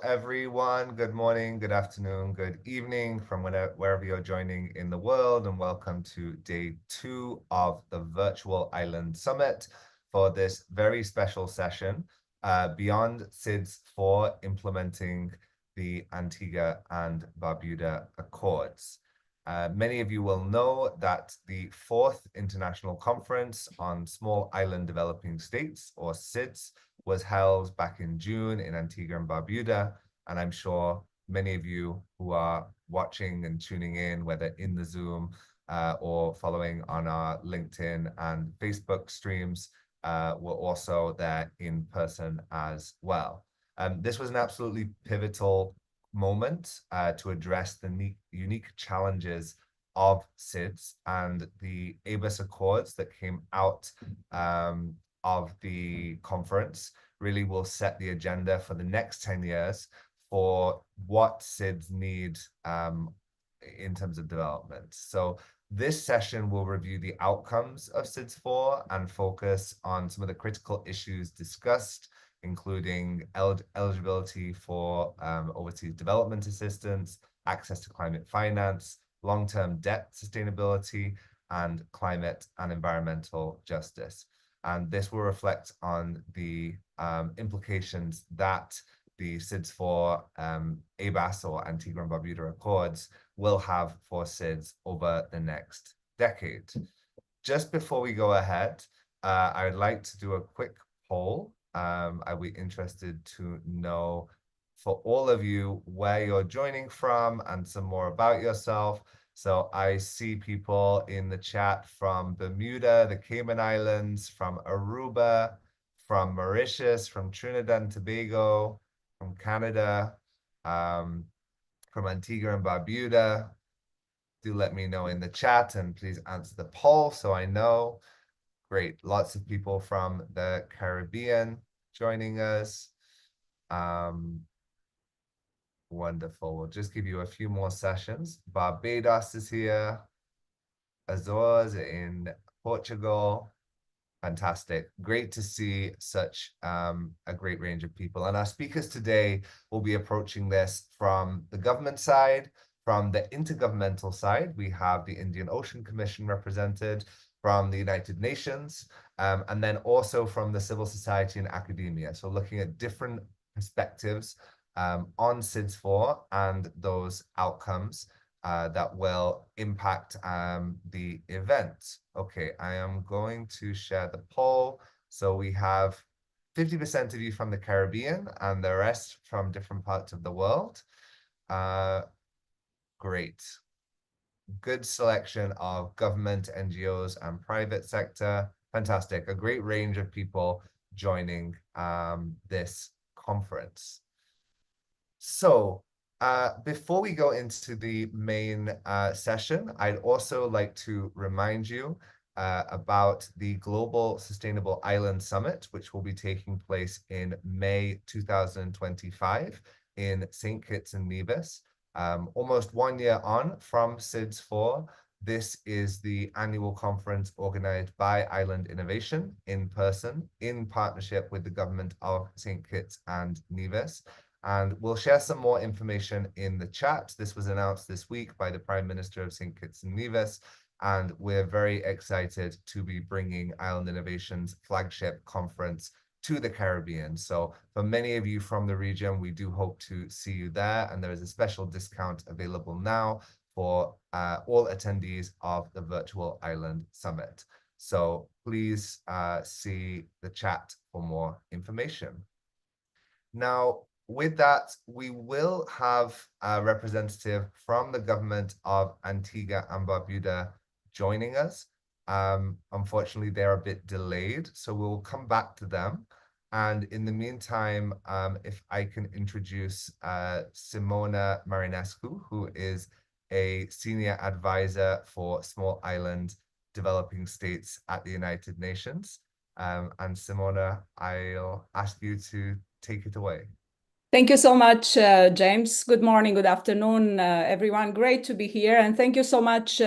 everyone. Good morning, good afternoon, good evening from wherever you're joining in the world, and welcome to day 2 of the Virtual Island Summit for this very special session, Beyond SIDS4, Implementing the Antigua and Barbuda Accords. Many of you will know that the 4th International Conference on Small Island Developing States, or SIDS, was held back in June in Antigua and Barbuda, and I'm sure many of you who are watching and tuning in, whether in the Zoom or following on our LinkedIn and Facebook streams, were also there in person as well. This was an absolutely pivotal moment to address the unique challenges of SIDS, and the ABUS Accords that came out of the conference really will set the agenda for the next 10 years for what SIDS need in terms of development. So this session will review the outcomes of SIDS4 and focus on some of the critical issues discussed, including eligibility for overseas development assistance, access to climate finance, long-term debt sustainability, and climate and environmental justice. And this will reflect on the implications that the SIDS4 ABAS, or Antigua and Barbuda Accords, will have for SIDS over the next decade. Just before we go ahead, I would like to do a quick poll. I'd be interested to know, for all of you, where you're joining from and some more about yourself. So I see people in the chat from Bermuda, the Cayman Islands, from Aruba, from Mauritius, from Trinidad and Tobago, from Canada, from Antigua and Barbuda. Do let me know in the chat, and please answer the poll so I know. Great, lots of people from the Caribbean joining us. Wonderful. We'll just give you a few more sessions. Barbados is here. Azores in Portugal. Fantastic. Great to see such a great range of people. And our speakers today will be approaching this from the government side, from the intergovernmental side. We have the Indian Ocean Commission represented, from the United Nations, and then also from the civil society and academia. So looking at different perspectives on SIDS4 and those outcomes that will impact the event. Okay, I am going to share the poll. So we have 50% of you from the Caribbean and the rest from different parts of the world. Great. Good selection of government, NGOs, and private sector. Fantastic. A great range of people joining this conference. So before we go into the main session, I'd also like to remind you about the Global Sustainable Island Summit, which will be taking place in May 2025 in St. Kitts and Nevis. Almost 1 year on from SIDS4, this is the annual conference organized by Island Innovation in person, in partnership with the government of St. Kitts and Nevis. And we'll share some more information in the chat. This was announced this week by the Prime Minister of St. Kitts and Nevis, and we're very excited to be bringing Island Innovation's flagship conference to the Caribbean. So for many of you from the region, we do hope to see you there, and there is a special discount available now for all attendees of the Virtual Island Summit. So please see the chat for more information. Now, with that, we will have a representative from the government of Antigua and Barbuda joining us. Unfortunately, they're a bit delayed, so we'll come back to them. And in the meantime, if I can introduce Simona Marinescu, who is a senior advisor for Small Island Developing States at the United Nations. And Simona, I'll ask you to take it away. Thank you so much, James. Good morning, good afternoon, everyone. Great to be here. And thank you so much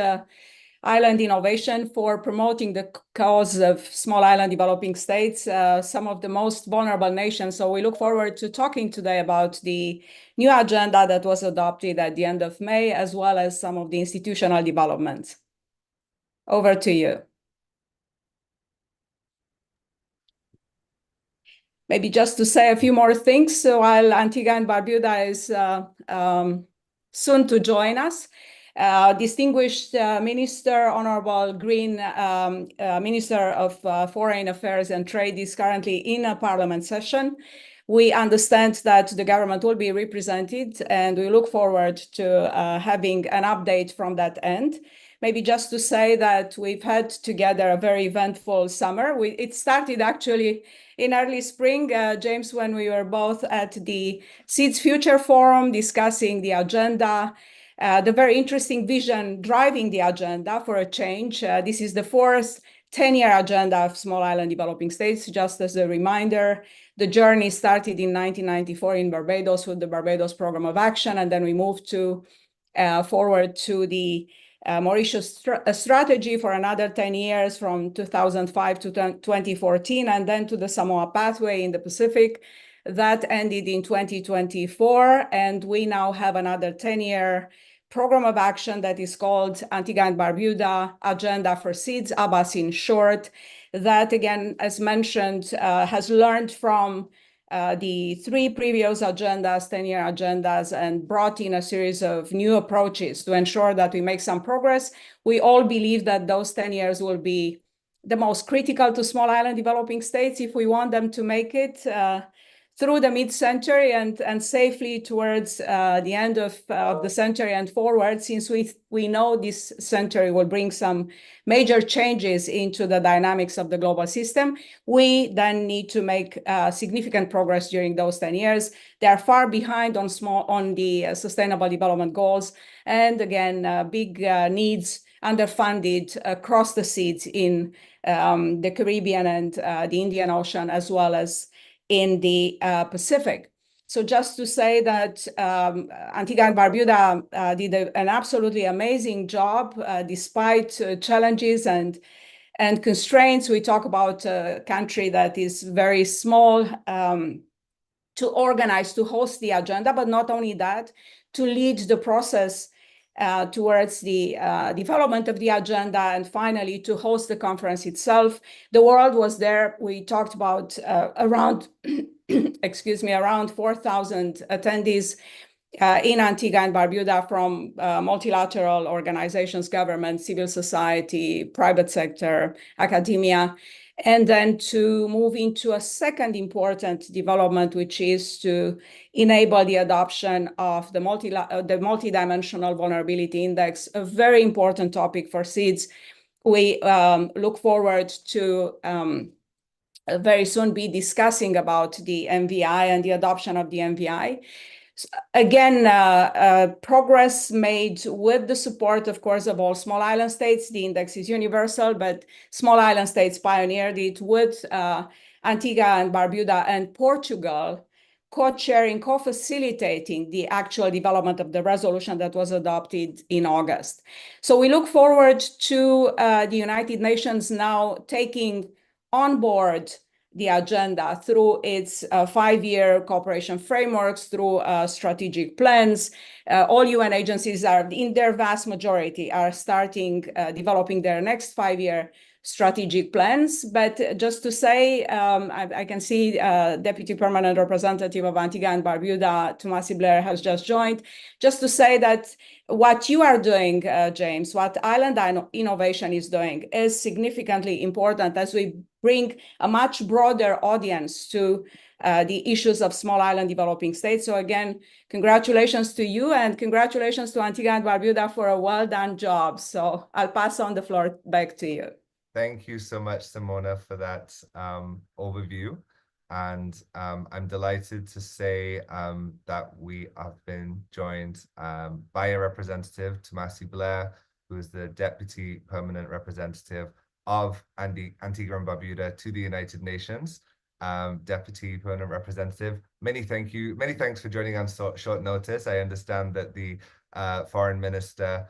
island innovation for promoting the cause of small island developing states, some of the most vulnerable nations. So we look forward to talking today about the new agenda that was adopted at the end of May, as well as some of the institutional developments. Over to you. Maybe just to say a few more things, so while Antigua and Barbuda is soon to join us, distinguished Minister, Honorable Green, Minister of Foreign Affairs and Trade is currently in a parliament session. We understand that the government will be represented, and we look forward to having an update from that end. Maybe just to say that we've had together a very eventful summer. It started actually in early spring, James, when we were both at the SIDS Future Forum discussing the agenda, the very interesting vision driving the agenda for a change. This is the fourth 10-year agenda of small island developing states. Just as a reminder, the journey started in 1994 in Barbados with the Barbados Program of Action, and then we moved forward to the Mauritius strategy for another 10 years from 2005 to 2014, and then to the Samoa pathway in the Pacific. That ended in 2024, and we now have another 10-year program of action that is called Antigua and Barbuda Agenda for SIDS, ABAS in short, that again, as mentioned, has learned from the three previous agendas, 10-year agendas, and brought in a series of new approaches to ensure that we make some progress. We all believe that those 10 years will be the most critical to small island developing states if we want them to make it through the mid-century and safely towards the end of the century and forward, since we know this century will bring some major changes into the dynamics of the global system. We then need to make significant progress during those 10 years. They are far behind on the Sustainable Development Goals, and again, big needs underfunded across the SIDS in the Caribbean and the Indian Ocean, as well as in the Pacific. So just to say that Antigua and Barbuda did an absolutely amazing job despite challenges and constraints. We talk about a country that is very small to organize, to host the agenda, but not only that, to lead the process towards the development of the agenda, and finally to host the conference itself. The world was there. We talked about around, excuse me, around 4,000 attendees in Antigua and Barbuda from multilateral organizations, government, civil society, private sector, academia. And then to move into a second important development, which is to enable the adoption of the multidimensional vulnerability index, a very important topic for SIDS. We look forward to very soon be discussing about the MVI and the adoption of the MVI. Again, progress made with the support, of course, of all small island states. The index is universal, but small island states pioneered it with Antigua and Barbuda and Portugal co-chairing, co-facilitating the actual development of the resolution that was adopted in August. So we look forward to the United Nations now taking on board the agenda through its 5-year cooperation frameworks, through strategic plans. All UN agencies are, in their vast majority, are starting developing their next 5-year strategic plans. But just to say, I can see Deputy Permanent Representative of Antigua and Barbuda, Tomasi Blair, has just joined. Just to say that what you are doing, James, what Island Innovation is doing is significantly important as we bring a much broader audience to the issues of small island developing states. So again, congratulations to you, and congratulations to Antigua and Barbuda for a well done job. So I'll pass on the floor back to you. Thank you so much, Simona, for that overview. And I'm delighted to say that we have been joined by a representative, Tomasi Blair, who is the Deputy Permanent Representative of Antigua and Barbuda to the United Nations. Deputy Permanent Representative, many thanks for joining on short notice. I understand that the Foreign Minister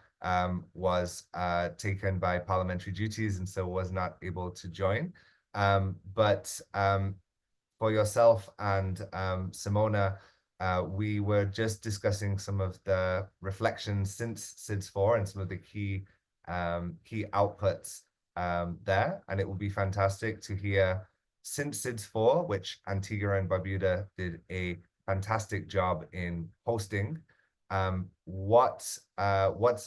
was taken by parliamentary duties and so was not able to join. But for yourself and Simona, we were just discussing some of the reflections since SIDS4 and some of the key outputs there. And it would be fantastic to hear, since SIDS4, which Antigua and Barbuda did a fantastic job in hosting, what's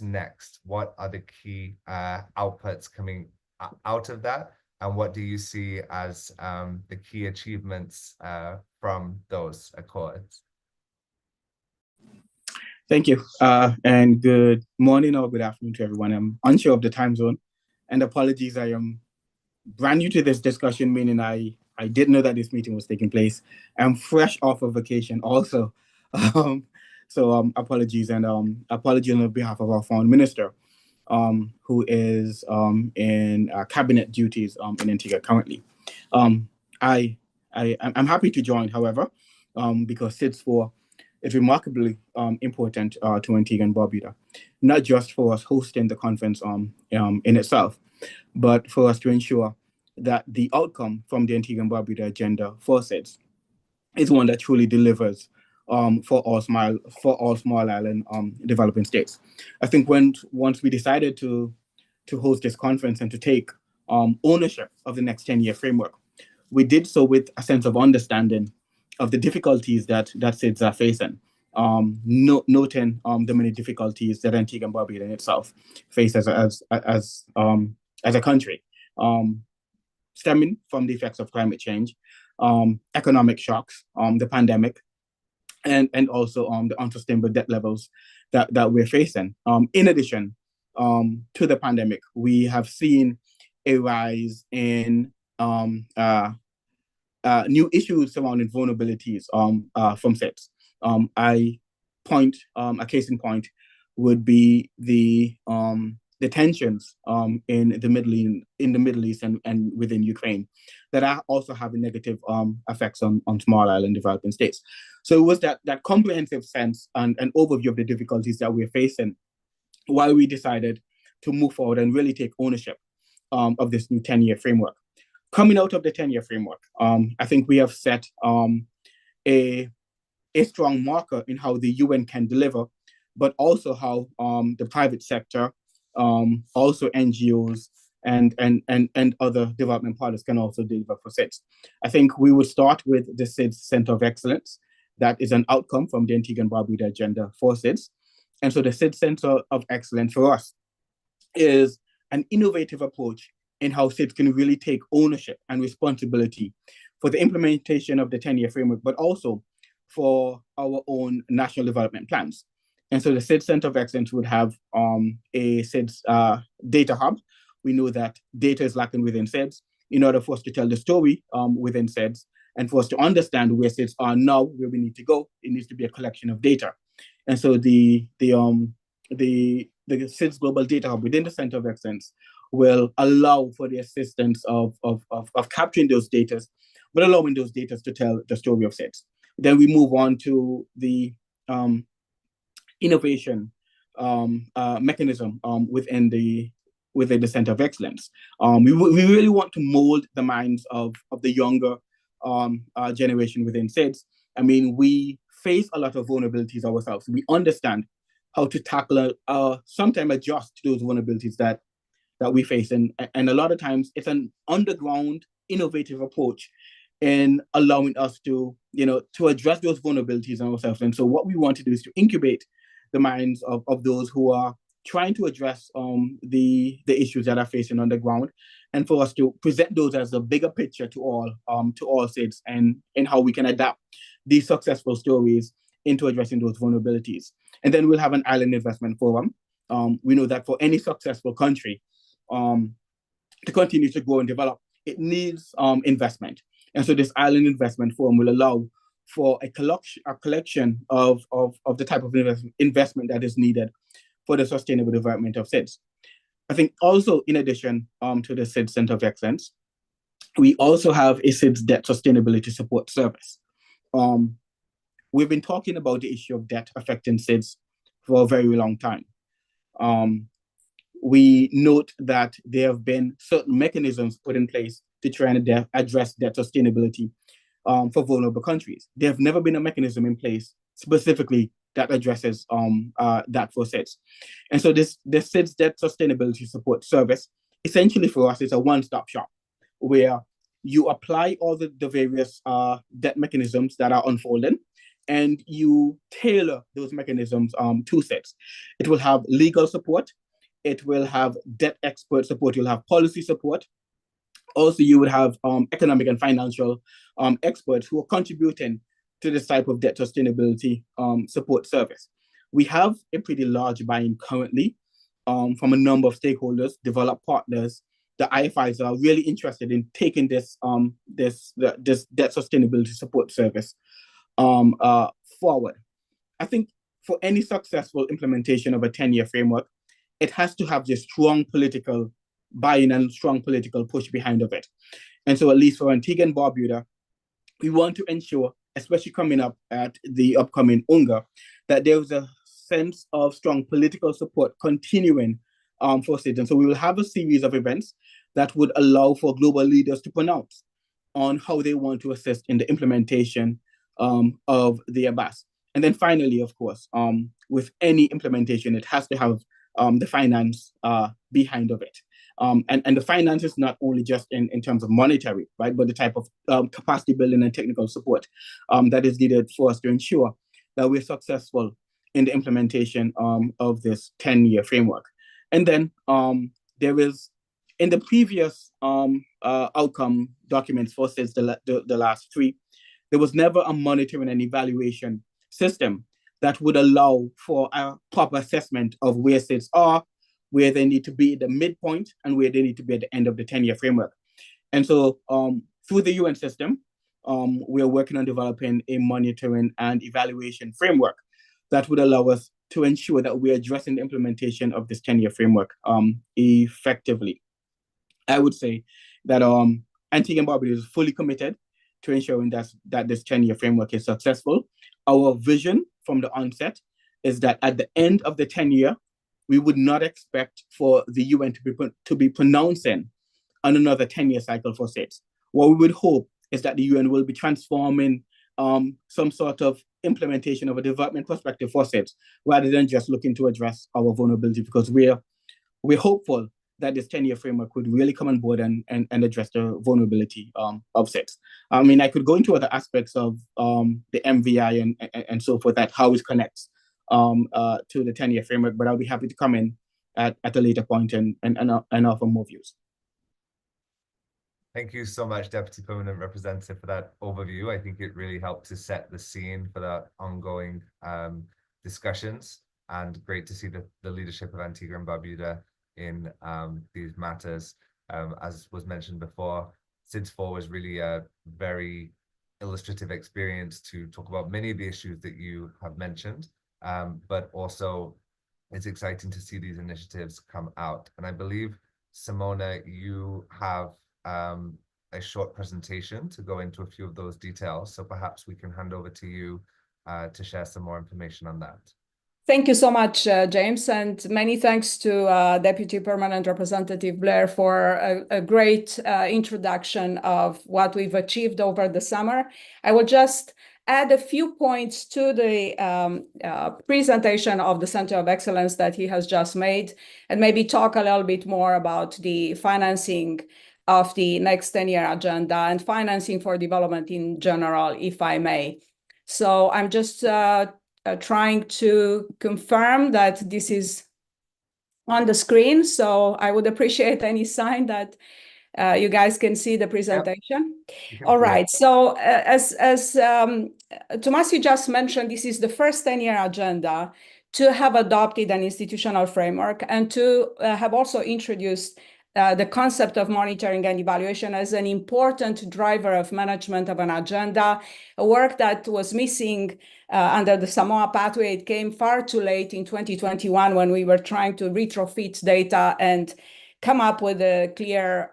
next? What are the key outputs coming out of that? And what do you see as the key achievements from those accords? Thank you, and good morning or good afternoon to everyone. I'm unsure of the time zone, and apologies, I am brand new to this discussion, meaning I didn't know that this meeting was taking place. I'm fresh off of vacation also, so apologies, and apologies on behalf of our foreign minister, who is in cabinet duties in Antigua currently. I'm happy to join, however, because SIDS4 is remarkably important to Antigua and Barbuda, not just for us hosting the conference in itself, but for us to ensure that the outcome from the Antigua and Barbuda agenda for SIDS is one that truly delivers for all small island developing states. I think once we decided to host this conference and to take ownership of the next 10-year framework, we did so with a sense of understanding of the difficulties that SIDS are facing, noting the many difficulties that Antigua and Barbuda in itself face as a country, stemming from the effects of climate change, economic shocks, the pandemic, and also the unsustainable debt levels that we're facing. In addition to the pandemic, we have seen a rise in new issues surrounding vulnerabilities from SIDS. A case in point would be the tensions in the Middle East and within Ukraine that are also having negative effects on small island developing states. So it was that comprehensive sense and an overview of the difficulties that we're facing why we decided to move forward and really take ownership of this new 10-year framework. Coming out of the 10-year framework, I think we have set a strong marker in how the UN can deliver, but also how the private sector, also NGOs and other development partners can also deliver for SIDS. I think we would start with the SIDS Center of Excellence. That is an outcome from the Antigua and Barbuda agenda for SIDS. And so the SIDS Center of Excellence for us is an innovative approach in how SIDS can really take ownership and responsibility for the implementation of the 10-year framework, but also for our own national development plans. And so the SIDS Center of Excellence would have a SIDS data hub. We know that data is lacking within SIDS. In order for us to tell the story within SIDS and for us to understand where SIDS are now, where we need to go, it needs to be a collection of data. And so the SIDS Global Data Hub within the Center of Excellence will allow for the assistance of capturing those data, but allowing those data to tell the story of SIDS. Then we move on to the innovation mechanism within the Center of Excellence. We really want to mold the minds of the younger generation within SIDS. I mean, we face a lot of vulnerabilities ourselves. We understand how to tackle, sometimes adjust to those vulnerabilities that we face. And a lot of times it's an underground, innovative approach in allowing us to address those vulnerabilities in ourselves. And so what we want to do is to incubate the minds of those who are trying to address the issues that are facing on the ground, and for us to present those as a bigger picture to all SIDS and how we can adapt these successful stories into addressing those vulnerabilities. And then we'll have an island investment forum. We know that for any successful country to continue to grow and develop, it needs investment. And so this island investment forum will allow for a collection of the type of investment that is needed for the sustainable development of SIDS. I think also, in addition to the SIDS Center of Excellence, we also have a SIDS Debt Sustainability Support Service. We've been talking about the issue of debt affecting SIDS for a very long time. We note that there have been certain mechanisms put in place to try and address debt sustainability for vulnerable countries. There have never been a mechanism in place specifically that addresses that for SIDS. And so this SIDS Debt Sustainability Support Service, essentially for us, is a one-stop shop where you apply all the various debt mechanisms that are unfolding, and you tailor those mechanisms to SIDS. It will have legal support, it will have debt expert support, you'll have policy support. Also, you would have economic and financial experts who are contributing to this type of debt sustainability support service. We have a pretty large buy-in currently from a number of stakeholders, developed partners. The IFIs are really interested in taking this debt sustainability support service forward. I think for any successful implementation of a 10-year framework, it has to have this strong political buy-in and strong political push behind of it. And so at least for Antigua and Barbuda, we want to ensure, especially coming up at the upcoming UNGA, that there's a sense of strong political support continuing for SIDS. And so we will have a series of events that would allow for global leaders to pronounce on how they want to assist in the implementation of the ABAS. And then finally, of course, with any implementation, it has to have the finance behind of it. And the finance is not only just in terms of monetary, right, but the type of capacity building and technical support that is needed for us to ensure that we're successful in the implementation of this 10-year framework. And then there is, in the previous outcome documents for SIDS, the last three, there was never a monitoring and evaluation system that would allow for a proper assessment of where SIDS are, where they need to be at the midpoint, and where they need to be at the end of the 10-year framework. And so through the UN system, we are working on developing a monitoring and evaluation framework that would allow us to ensure that we're addressing the implementation of this 10-year framework effectively. I would say that Antigua and Barbuda is fully committed to ensuring that this 10-year framework is successful. Our vision from the onset is that at the end of the 10-year, we would not expect for the UN to be pronouncing on another 10-year cycle for SIDS. What we would hope is that the UN will be transforming some sort of implementation of a development perspective for SIDS, rather than just looking to address our vulnerability, because we're hopeful that this 10-year framework would really come on board and address the vulnerability of SIDS. I mean, I could go into other aspects of the MVI and so forth, that how it connects to the 10-year framework, but I'll be happy to come in at a later point and offer more views. Thank you so much, Deputy Permanent Representative, for that overview. I think it really helped to set the scene for the ongoing discussions, and great to see the leadership of Antigua and Barbuda in these matters. As was mentioned before, SIDS4 was really a very illustrative experience to talk about many of the issues that you have mentioned, but also it's exciting to see these initiatives come out. And I believe, Simona, you have a short presentation to go into a few of those details. So perhaps we can hand over to you to share some more information on that. Thank you so much, James, and many thanks to Deputy Permanent Representative Blair for a great introduction of what we've achieved over the summer. I will just add a few points to the presentation of the Center of Excellence that he has just made, and maybe talk a little bit more about the financing of the next 10-year agenda and financing for development in general, if I may. So I'm just trying to confirm that this is on the screen. So I would appreciate any sign that you guys can see the presentation. Yep. All right. So as Tomasi just mentioned, this is the first 10-year agenda to have adopted an institutional framework and to have also introduced the concept of monitoring and evaluation as an important driver of management of an agenda, a work that was missing under the Samoa pathway. It came far too late in 2021 when we were trying to retrofit data and come up with a clear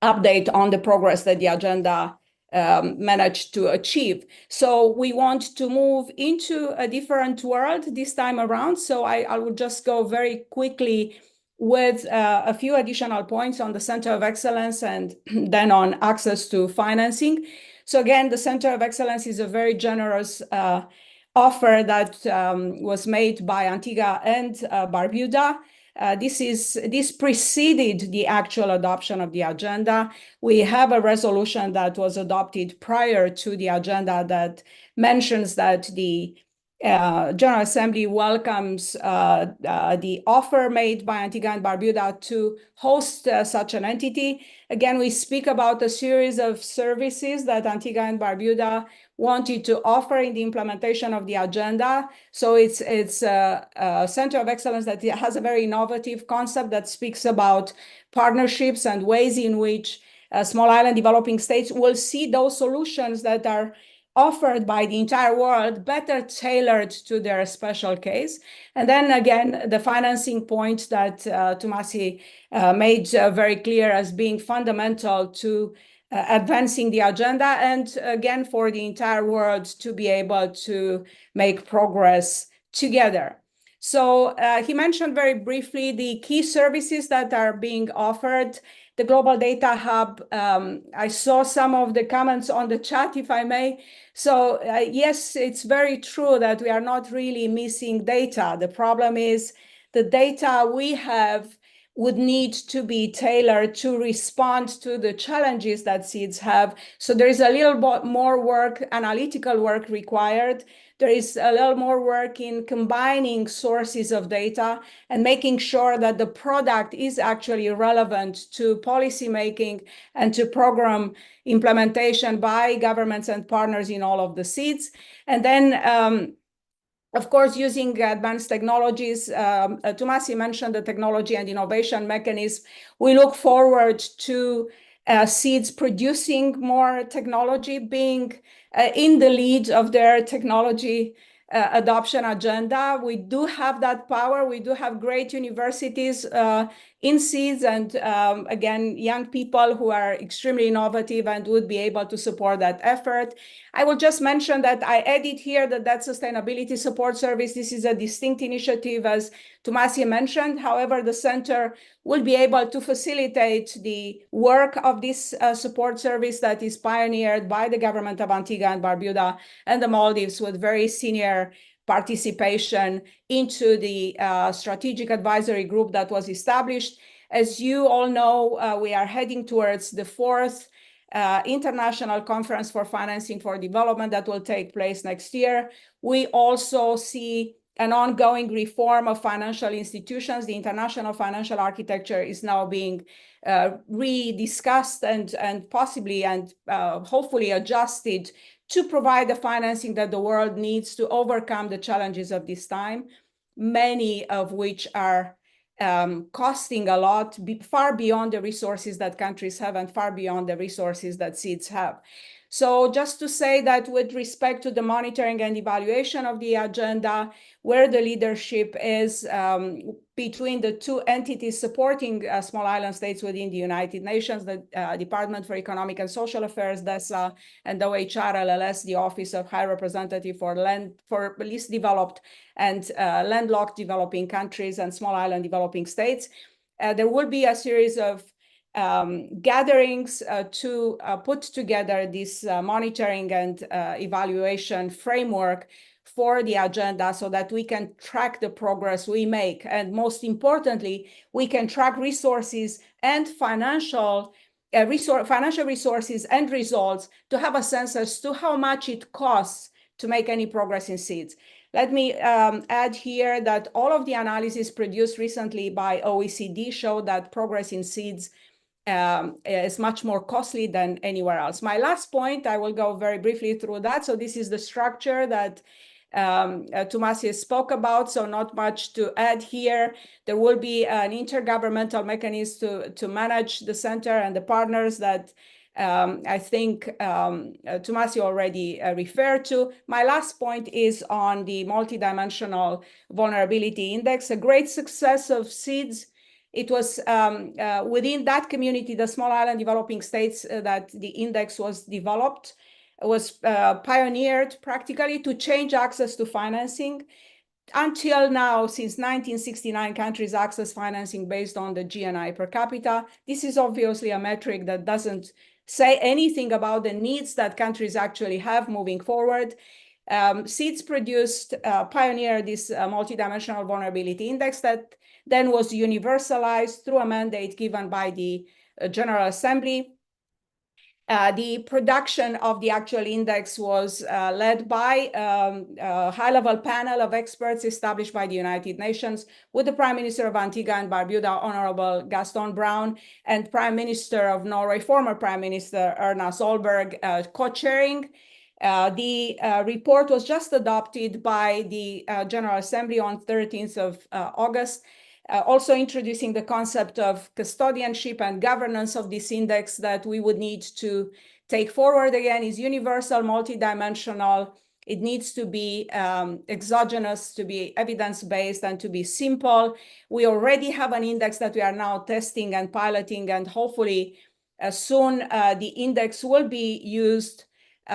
update on the progress that the agenda managed to achieve. So we want to move into a different world this time around. So I will just go very quickly with a few additional points on the Center of Excellence and then on access to financing. So again, the Center of Excellence is a very generous offer that was made by Antigua and Barbuda. This preceded the actual adoption of the agenda. We have a resolution that was adopted prior to the agenda that mentions that the General Assembly welcomes the offer made by Antigua and Barbuda to host such an entity. Again, we speak about a series of services that Antigua and Barbuda wanted to offer in the implementation of the agenda. So it's a center of excellence that has a very innovative concept that speaks about partnerships and ways in which small island developing states will see those solutions that are offered by the entire world better tailored to their special case. And then again, the financing point that Tomasi made very clear as being fundamental to advancing the agenda, and again, for the entire world to be able to make progress together. So he mentioned very briefly the key services that are being offered. The Global Data Hub, I saw some of the comments on the chat, if I may. So yes, it's very true that we are not really missing data. The problem is the data we have would need to be tailored to respond to the challenges that SIDS have. So there is a little bit more work, analytical work required. There is a little more work in combining sources of data and making sure that the product is actually relevant to policymaking and to program implementation by governments and partners in all of the SIDS. And then of course, using advanced technologies, Tomasi mentioned the technology and innovation mechanism. We look forward to SIDS producing more technology, being in the lead of their technology adoption agenda. We do have that power. We do have great universities in SIDS and again, young people who are extremely innovative and would be able to support that effort. I will just mention that I added here that sustainability support service, this is a distinct initiative as Tomasi mentioned. However, the center will be able to facilitate the work of this support service that is pioneered by the government of Antigua and Barbuda and the Maldives with very senior participation into the strategic advisory group that was established. As you all know, we are heading towards the fourth International Conference for Financing for Development that will take place next year. We also see an ongoing reform of financial institutions. The international financial architecture is now being rediscussed and possibly and hopefully adjusted to provide the financing that the world needs to overcome the challenges of this time, many of which are costing a lot, far beyond the resources that countries have and far beyond the resources that SIDS have. So just to say that with respect to the monitoring and evaluation of the agenda, where the leadership is between the two entities supporting small island states within the United Nations, the Department for Economic and Social Affairs, DESA, and OHR LLS, the Office of High Representative for least developed and landlocked developing countries and small island developing states. There will be a series of gatherings to put together this monitoring and evaluation framework for the agenda so that we can track the progress we make. And most importantly, we can track resources and financial resources and results to have a sense as to how much it costs to make any progress in SIDS. Let me add here that all of the analysis produced recently by OECD show that progress in SIDS is much more costly than anywhere else. My last point, I will go very briefly through that. So this is the structure that Tomasi spoke about, so not much to add here. There will be an intergovernmental mechanism to manage the center and the partners that I think Tomasi already referred to. My last point is on the multidimensional vulnerability index. A great success of SIDS It was within that community, the small island developing states, that the index was developed, was pioneered practically to change access to financing. Until now, since 1969, countries access financing based on the GNI per capita. This is obviously a metric that doesn't say anything about the needs that countries actually have moving forward. SIDS pioneered this multidimensional vulnerability index that then was universalized through a mandate given by the General Assembly. The production of the actual index was led by a high-level panel of experts established by the United Nations, with the Prime Minister of Antigua and Barbuda, Honorable Gaston Brown, and Prime Minister of Norway, former Prime Minister Erna Solberg, co-chairing. The report was just adopted by the General Assembly on 13th of August, also introducing the concept of custodianship and governance of this index that we would need to take forward. Again, is universal, multidimensional. It needs to be exogenous, to be evidence-based, and to be simple. We already have an index that we are now testing and piloting, and hopefully soon the index will be used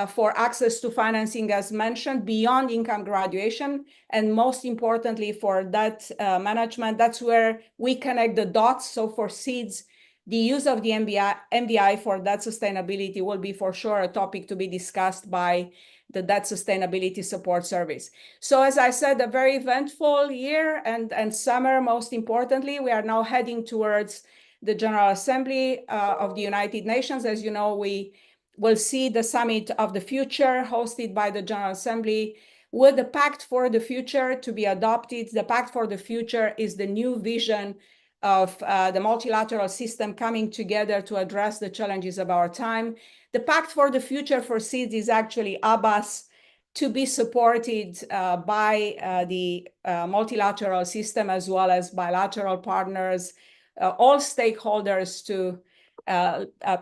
for access to financing, as mentioned, beyond income graduation, and most importantly for that management. That's where we connect the dots. So for SIDS, the use of the MDI for debt sustainability will be for sure a topic to be discussed by the Debt Sustainability Support Service. So as I said, a very eventful year and summer. Most importantly, we are now heading towards the General Assembly of the United Nations. As you know, we will see the Summit of the Future hosted by the General Assembly, with the Pact for the Future to be adopted. The Pact for the Future is the new vision of the multilateral system coming together to address the challenges of our time. The Pact for the Future for SIDS is actually ABAS, to be supported by the multilateral system as well as bilateral partners, all stakeholders to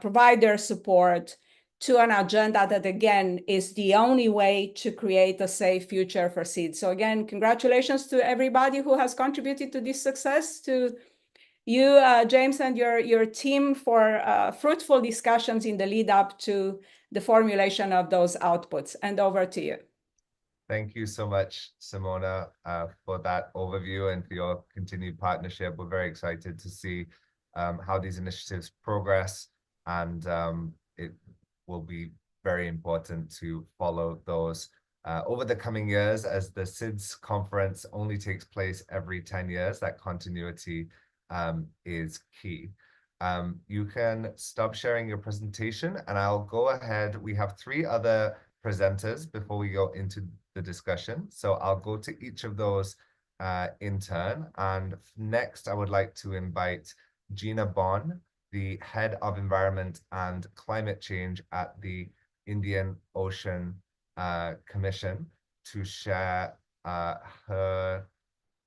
provide their support to an agenda that, again, is the only way to create a safe future for SIDS. So again, congratulations to everybody who has contributed to this success, to you, James, and your team for fruitful discussions in the lead up to the formulation of those outputs. And over to you. Thank you so much, Simona, for that overview and for your continued partnership. We're very excited to see how these initiatives progress, and it will be very important to follow those over the coming years, as the SIDS conference only takes place every 10 years. That continuity is key. You can stop sharing your presentation and I'll go ahead. We have 3 other presenters before we go into the discussion. So I'll go to each of those in turn. And next, I would like to invite Gina Bond, the Head of Environment and Climate Change at the Indian Ocean Commission, to share her,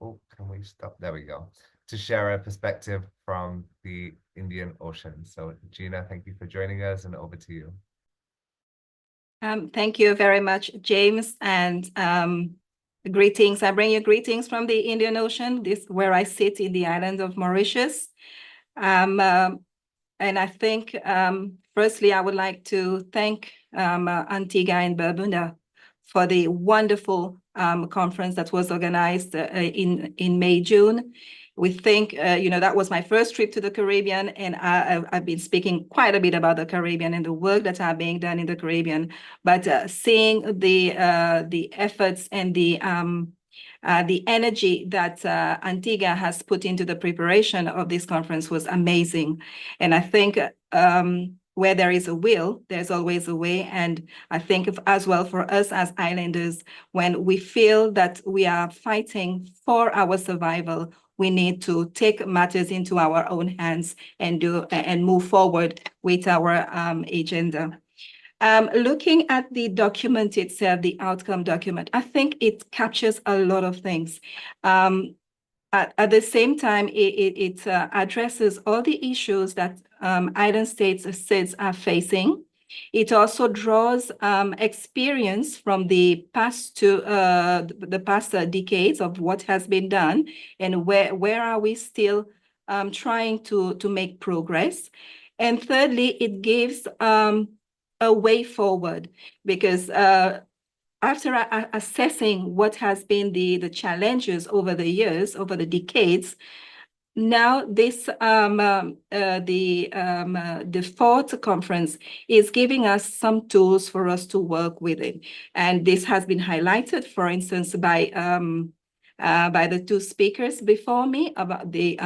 oh, can we stop? There we go. To share a perspective from the Indian Ocean. So Gina, thank you for joining us, and over to you. Thank you very much, James, and greetings. I bring you greetings from the Indian Ocean, this where I sit in the island of Mauritius. And I think, firstly, I would like to thank Antigua and Barbuda for the wonderful conference that was organized in May, June. We think, that was my first trip to the Caribbean, and I've been speaking quite a bit about the Caribbean and the work that are being done in the Caribbean. But seeing the efforts and the energy that Antigua has put into the preparation of this conference was amazing. And I think where there is a will, there's always a way. And I think as well for us as islanders, when we feel that we are fighting for our survival, we need to take matters into our own hands and move forward with our agenda. Looking at the document itself, the outcome document, I think it captures a lot of things. At the same time, it addresses all the issues that island states, SIDS, are facing. It also draws experience from the past decades of what has been done, and where are we still trying to make progress. And thirdly, it gives a way forward, because after assessing what has been the challenges over the years, over the decades, now this the fourth conference is giving us some tools for us to work with it, and this has been highlighted, for instance, by the two speakers before me about the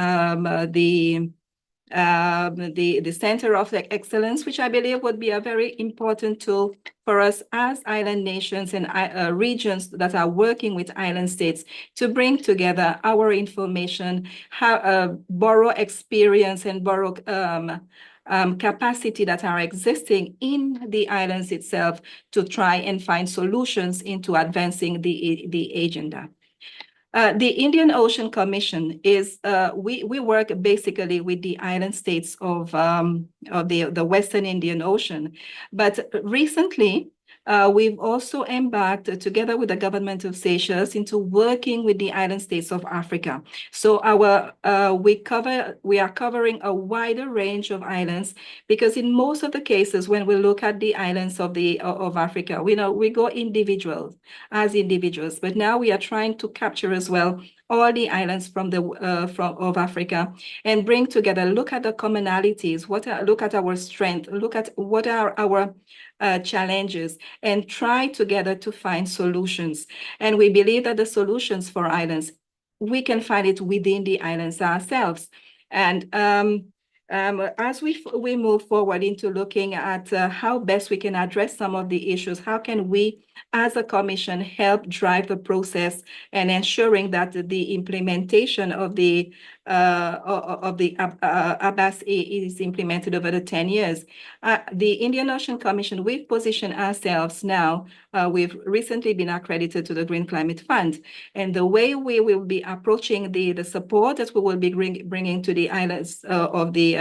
Center of Excellence, which I believe would be a very important tool for us as island nations and regions that are working with island states to bring together our information, borrow experience and borrow capacity that are existing in the islands itself to try and find solutions into advancing the agenda. The Indian Ocean Commission is, we work basically with the island states of the Western Indian Ocean. But recently, we've also embarked together with the government of Seychelles into working with the island states of Africa. So we are covering a wider range of islands, because in most of the cases, when we look at the islands of Africa, we go as individuals, but now we are trying to capture as well all the islands of Africa and bring together, look at the commonalities, look at our strength, look at what are our challenges, and try together to find solutions. And we believe that the solutions for islands, we can find it within the islands ourselves. And as we move forward into looking at how best we can address some of the issues, how can we, as a commission, help drive the process and ensuring that the implementation of the ABAS is implemented over the 10 years. The Indian Ocean Commission, we've positioned ourselves now, we've recently been accredited to the Green Climate Fund. And the way we will be approaching the support that we will be bringing to the islands of the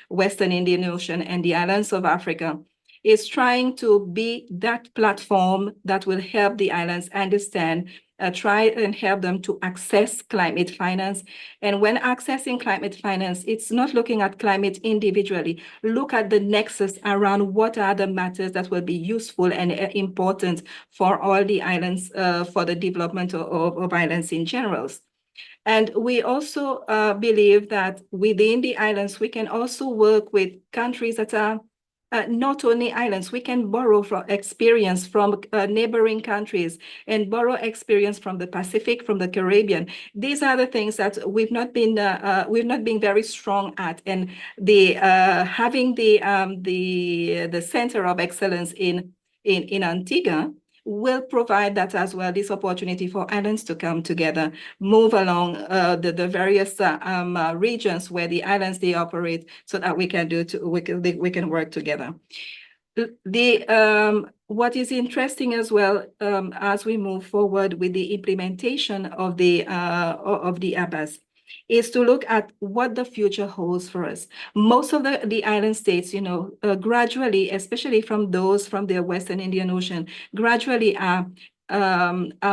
Western Indian Ocean and the islands of Africa is trying to be that platform that will help the islands understand, try and help them to access climate finance. And when accessing climate finance, it's not looking at climate individually. Look at the nexus around what are the matters that will be useful and important for all the islands, for the development of islands in general. And we also believe that within the islands, we can also work with countries that are not only islands. We can borrow from experience from neighboring countries and borrow experience from the Pacific, from the Caribbean. These are the things that we've not been very strong at. And having the Center of Excellence in Antigua will provide that as well, this opportunity for islands to come together, move along the various regions where the islands they operate, so that we can work together. What is interesting as well, as we move forward with the implementation of the ABAS, is to look at what the future holds for us. Most of the island states, gradually, especially from those from the Western Indian Ocean, gradually are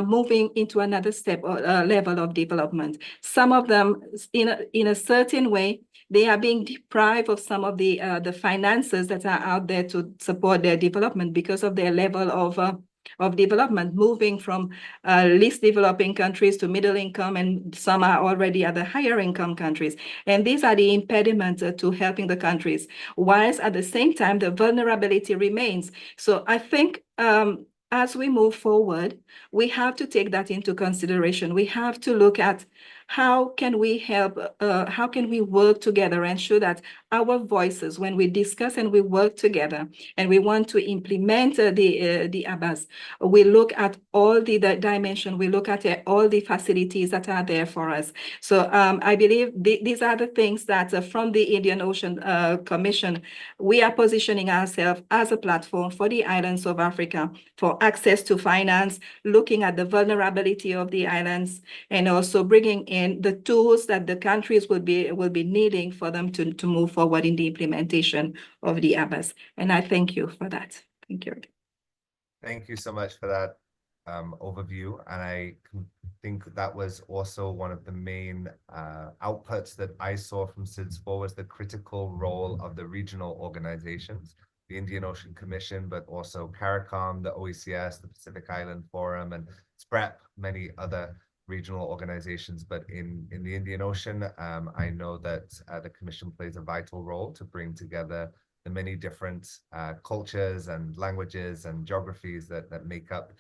moving into another step or level of development. Some of them, in a certain way, they are being deprived of some of the finances that are out there to support their development because of their level of development, moving from least developing countries to middle income, and some are already at the higher income countries. And these are the impediments to helping the countries, whilst at the same time, the vulnerability remains. So I think as we move forward, we have to take that into consideration. We have to look at how can we help, how can we work together, ensure that our voices, when we discuss and we work together and we want to implement the ABAS, we look at all the dimension, we look at all the facilities that are there for us. So I believe these are the things that from the Indian Ocean Commission, we are positioning ourselves as a platform for the islands of Africa for access to finance, looking at the vulnerability of the islands, and also bringing in the tools that the countries will be needing for them to move forward in the implementation of the ABAS. And I thank you for that. Thank you. Thank you so much for that overview. And I think that was also one of the main outputs that I saw from SIDS4 was the critical role of the regional organizations, the Indian Ocean Commission, but also CARICOM, the OECS, the Pacific Island Forum, and SPREP, many other regional organizations. But in the Indian Ocean, I know that the Commission plays a vital role to bring together the many different cultures and languages and geographies that make up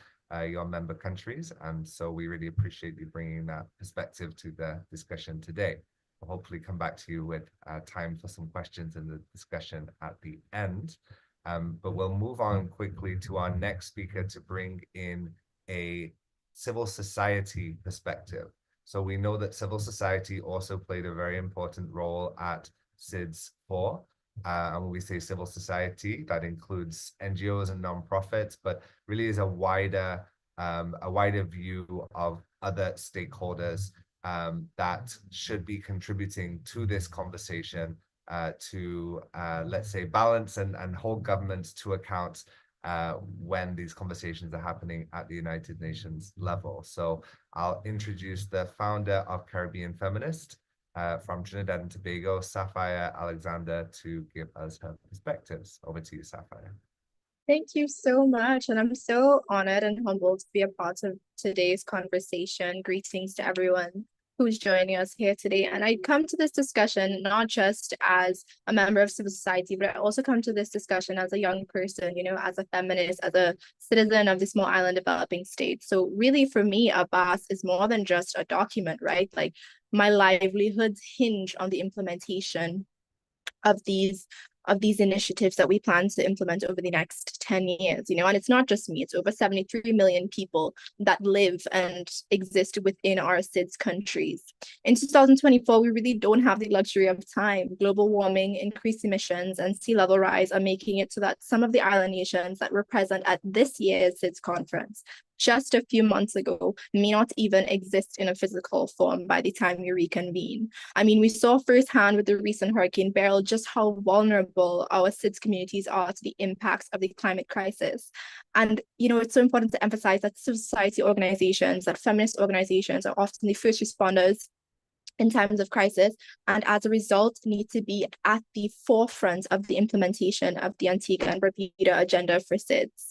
your member countries. And so we really appreciate you bringing that perspective to the discussion today. We'll hopefully come back to you with time for some questions in the discussion at the end. But we'll move on quickly to our next speaker to bring in a civil society perspective. So we know that civil society also played a very important role at SIDS4. And when we say civil society, that includes NGOs and nonprofits, but really is a wider view of other stakeholders that should be contributing to this conversation to, let's say, balance and hold governments to account when these conversations are happening at the United Nations level. So I'll introduce the founder of Caribbean Feminist, from Trinidad and Tobago, Sapphire Alexander, to give us her perspectives. Over to you, Sapphire. Thank you so much. And I'm so honored and humbled to be a part of today's conversation. Greetings to everyone who's joining us here today. And I come to this discussion not just as a member of civil society, but I also come to this discussion as a young person, as a feminist, as a citizen of the small island developing state. So really for me, Abbas is more than just a document, right? Like my livelihoods hinge on the implementation of these initiatives that we plan to implement over the next 10 years, and it's not just me, it's over 73 million people that live and exist within our SIDS countries. In 2024, we really don't have the luxury of time. Global warming, increased emissions, and sea level rise are making it so that some of the island nations that were present at this year's SIDS conference just a few months ago may not even exist in a physical form by the time we reconvene. I mean, we saw firsthand with the recent Hurricane Beryl just how vulnerable our SIDS communities are to the impacts of the climate crisis. And, it's so important to emphasize that civil society organizations, that feminist organizations are often the first responders in times of crisis, and as a result need to be at the forefront of the implementation of the Antigua and Barbuda agenda for SIDS.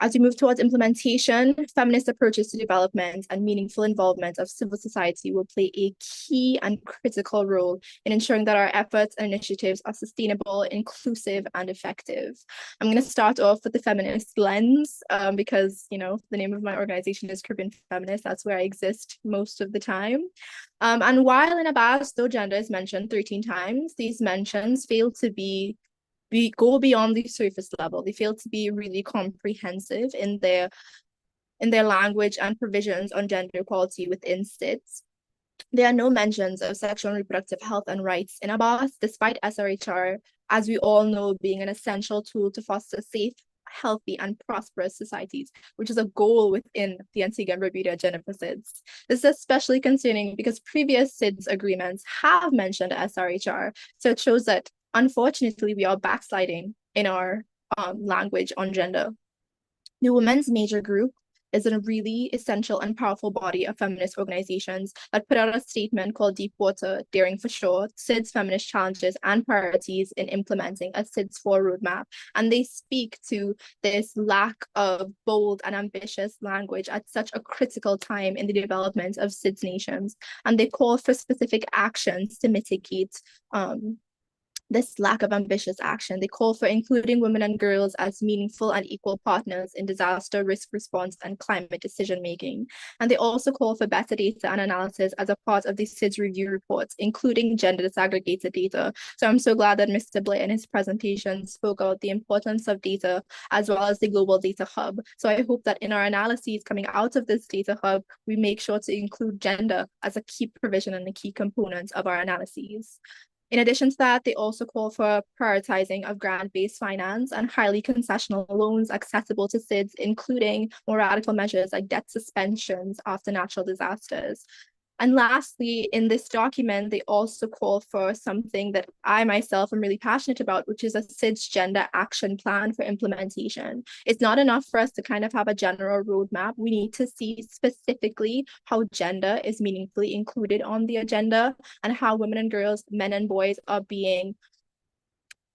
As we move towards implementation, feminist approaches to development and meaningful involvement of civil society will play a key and critical role in ensuring that our efforts and initiatives are sustainable, inclusive, and effective. I'm going to start off with the feminist lens because, the name of my organization is Caribbean Feminist. That's where I exist most of the time. And while in Abbas, though gender is mentioned 13 times, these mentions fail to go beyond the surface level. They fail to be really comprehensive in their language and provisions on gender equality within SIDS. There are no mentions of sexual and reproductive health and rights in Abbas, despite SRHR, as we all know, being an essential tool to foster safe, healthy, and prosperous societies, which is a goal within the Antigua and Barbuda agenda for SIDS. This is especially concerning because previous SIDS agreements have mentioned SRHR, so it shows that unfortunately, we are backsliding in our language on gender. The Women's Major Group is a really essential and powerful body of feminist organizations that put out a statement called Deep Water, Daring for Sure, SIDS Feminist Challenges and Priorities in Implementing a SIDS4 Roadmap. And they speak to this lack of bold and ambitious language at such a critical time in the development of SIDS nations. And they call for specific actions to mitigate this lack of ambitious action. They call for including women and girls as meaningful and equal partners in disaster risk response and climate decision making. And they also call for better data and analysis as a part of the SIDS review reports, including gender disaggregated data. So I'm so glad that Mr. Blair in his presentation spoke about the importance of data as well as the global data hub. So I hope that in our analyses coming out of this data hub, we make sure to include gender as a key provision and a key component of our analyses. In addition to that, they also call for prioritizing of grant-based finance and highly concessional loans accessible to SIDS, including more radical measures like debt suspensions after natural disasters. And lastly, in this document, they also call for something that I myself am really passionate about, which is a SIDS gender action plan for implementation. It's not enough for us to kind of have a general roadmap. We need to see specifically how gender is meaningfully included on the agenda and how women and girls, men and boys are being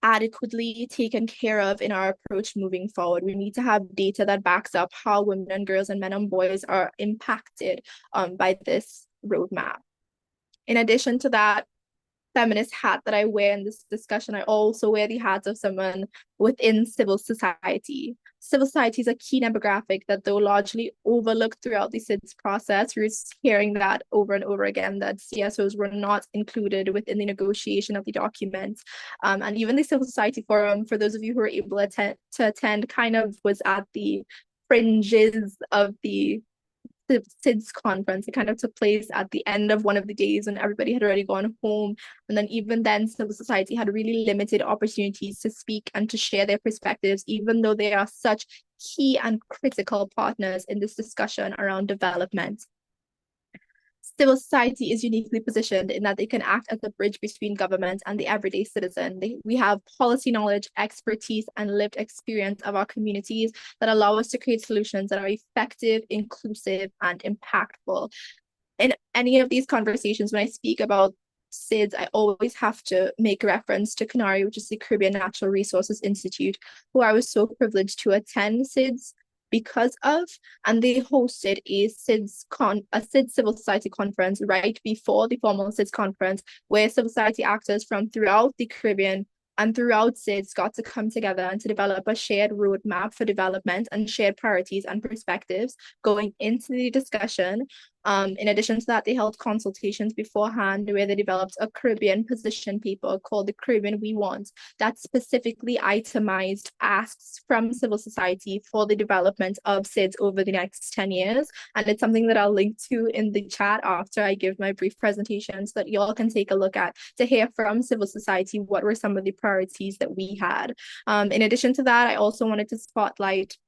adequately taken care of in our approach moving forward. We need to have data that backs up how women and girls and men and boys are impacted by this roadmap. In addition to that feminist hat that I wear in this discussion, I also wear the hats of someone within civil society. Civil society is a key demographic that, though largely overlooked throughout the SIDS process, we're hearing that over and over again, that CSOs were not included within the negotiation of the documents. And even the Civil Society Forum, for those of you who were able to attend, kind of was at the fringes of the SIDS conference. It kind of took place at the end of one of the days when everybody had already gone home. And then even then, civil society had really limited opportunities to speak and to share their perspectives, even though they are such key and critical partners in this discussion around development. Civil society is uniquely positioned in that they can act as a bridge between government and the everyday citizen. We have policy knowledge, expertise, and lived experience of our communities that allow us to create solutions that are effective, inclusive, and impactful. In any of these conversations, when I speak about SIDS, I always have to make reference to CNARI, which is the Caribbean Natural Resources Institute, who I was so privileged to attend SIDS because of, and they hosted a SIDS civil society conference right before the formal SIDS conference, where civil society actors from throughout the Caribbean and throughout SIDS got to come together and to develop a shared roadmap for development and shared priorities and perspectives going into the discussion. In addition to that, they held consultations beforehand where they developed a Caribbean position paper called the Caribbean We Want that specifically itemized asks from civil society for the development of SIDS over the next 10 years. And it's something that I'll link to in the chat after I give my brief presentation so that y'all can take a look at to hear from civil society what were some of the priorities that we had. In addition to that, I also wanted to spotlight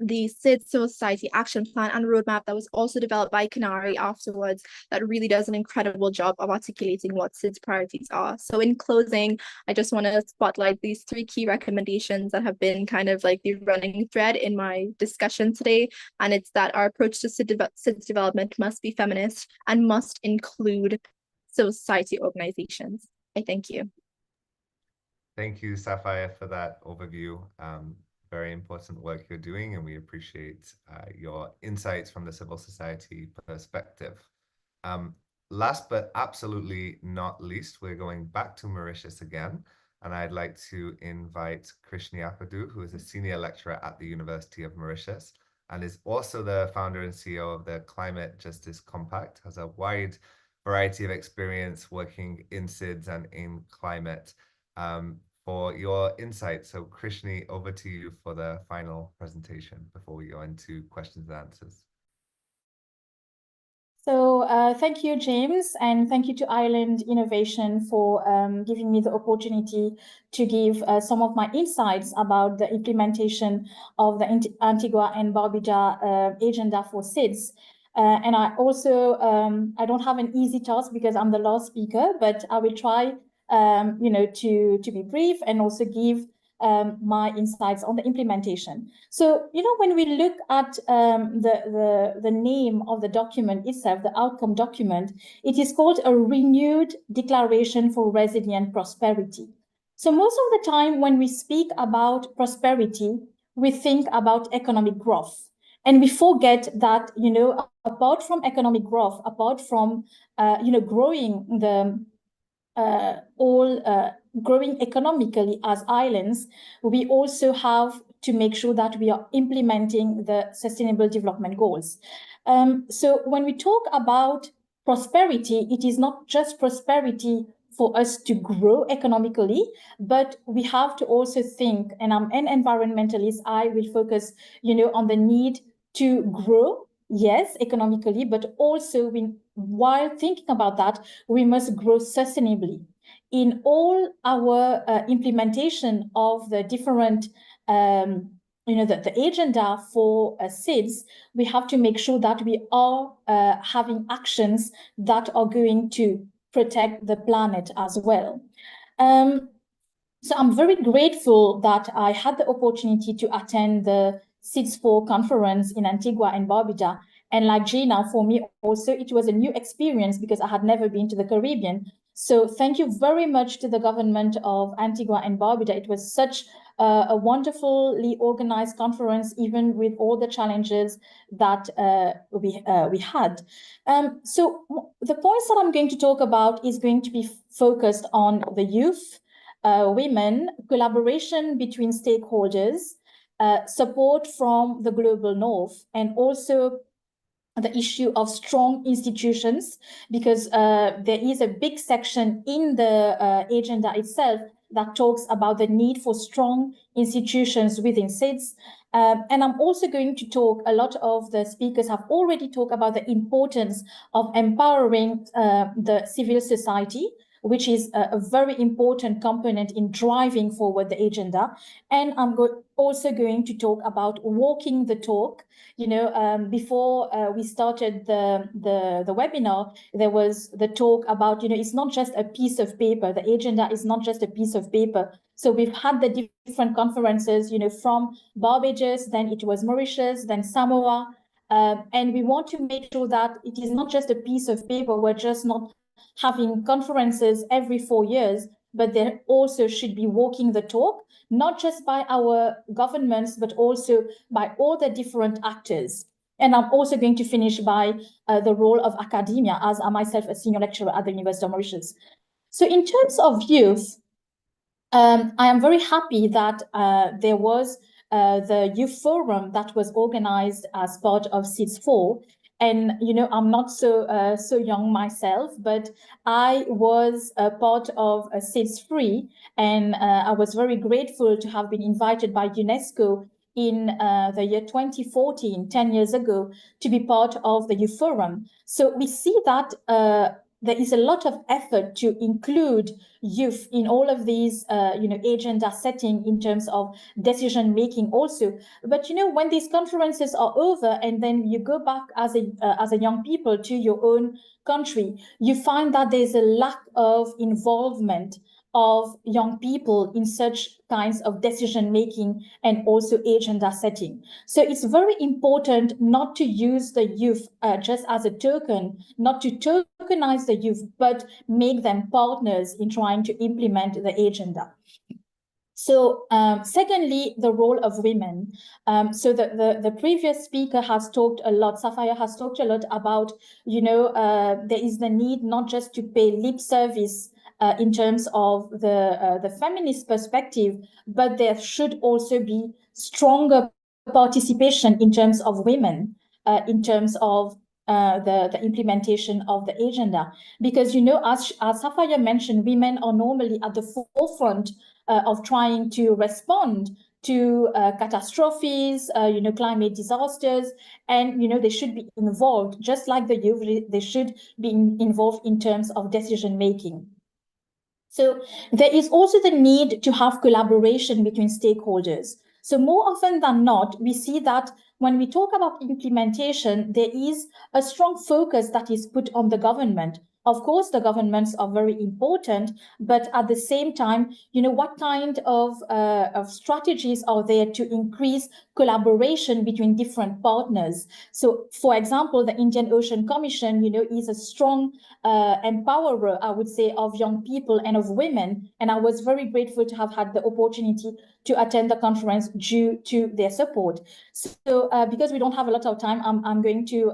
the SIDS Civil Society Action Plan and Roadmap that was also developed by CNARI afterwards that really does an incredible job of articulating what SIDS priorities are. So in closing, I just want to spotlight these 3 key recommendations that have been kind of like the running thread in my discussion today. And it's that our approach to SIDS development must be feminist and must include civil society organizations. I thank you. Thank you, Sapphire, for that overview. Very important work you're doing, and we appreciate your insights from the civil society perspective. Last but absolutely not least, we're going back to Mauritius again, and I'd like to invite Krishni Apadu, who is a senior lecturer at the University of Mauritius and is also the founder and CEO of the Climate Justice Compact, has a wide variety of experience working in SIDS and in climate. For your insights. So Krishni, over to you for the final presentation before we go into questions and answers. So thank you, James, and thank you to Island Innovation for giving me the opportunity to give some of my insights about the implementation of the Antigua and Barbuda agenda for SIDS. And I also, I don't have an easy task because I'm the last speaker, but I will try to be brief and also give my insights on the implementation. So, when we look at the name of the document itself, the outcome document, it is called a renewed declaration for resilient prosperity. So most of the time when we speak about prosperity, we think about economic growth. And we forget that, apart from economic growth, apart from, growing growing economically as islands, we also have to make sure that we are implementing the Sustainable Development Goals. So when we talk about prosperity, it is not just prosperity for us to grow economically, but we have to also think, and I'm an environmentalist, I will focus, on the need to grow, yes, economically, but also while thinking about that, we must grow sustainably. In all our implementation of the different the agenda for SIDS, we have to make sure that we are having actions that are going to protect the planet as well. So I'm very grateful that I had the opportunity to attend the SIDS4 conference in Antigua and Barbuda. And like Gina, for me also, it was a new experience because I had never been to the Caribbean. So thank you very much to the government of Antigua and Barbuda. It was such a wonderfully organized conference, even with all the challenges that we had. So the points that I'm going to talk about is going to be focused on the youth, women, collaboration between stakeholders, support from the global north, and also the issue of strong institutions, because there is a big section in the agenda itself that talks about the need for strong institutions within SIDS. And I'm also going to talk, a lot of the speakers have already talked about the importance of empowering the civil society, which is a very important component in driving forward the agenda. And I'm also going to talk about walking the talk. Before we started the webinar, there was the talk about, it's not just a piece of paper. The agenda is not just a piece of paper. So we've had the different conferences, from Barbados, then it was Mauritius, then Samoa. And we want to make sure that it is not just a piece of paper. We're just not having conferences every 4 years, but there also should be walking the talk, not just by our governments, but also by all the different actors. And I'm also going to finish by the role of academia, as I'm myself a senior lecturer at the University of Mauritius. So in terms of youth, I am very happy that there was the youth forum that was organized as part of SIDS4. And, I'm not so young myself, but I was a part of SIDS3, and I was very grateful to have been invited by UNESCO in the year 2014, 10 years ago, to be part of the youth forum. So we see that there is a lot of effort to include youth in all of these, agenda setting in terms of decision making also. But when these conferences are over and then you go back as a young people to your own country, you find that there's a lack of involvement of young people in such kinds of decision making and also agenda setting. So it's very important not to use the youth just as a token, not to tokenize the youth, but make them partners in trying to implement the agenda. So secondly, the role of women. So the previous speaker has talked a lot, Safaya has talked a lot about, there is the need not just to pay lip service in terms of the feminist perspective, but there should also be stronger participation in terms of women, in terms of the implementation of the agenda. Because, as Safaya mentioned, women are normally at the forefront of trying to respond to catastrophes, climate disasters, and, they should be involved, just like the youth, they should be involved in terms of decision making. So there is also the need to have collaboration between stakeholders. So more often than not, we see that when we talk about implementation, there is a strong focus that is put on the government. Of course, the governments are very important, but at the same time, what kind of strategies are there to increase collaboration between different partners? So, for example, the Indian Ocean Commission, is a strong empowerer, I would say, of young people and of women. And I was very grateful to have had the opportunity to attend the conference due to their support. So because we don't have a lot of time, I'm going to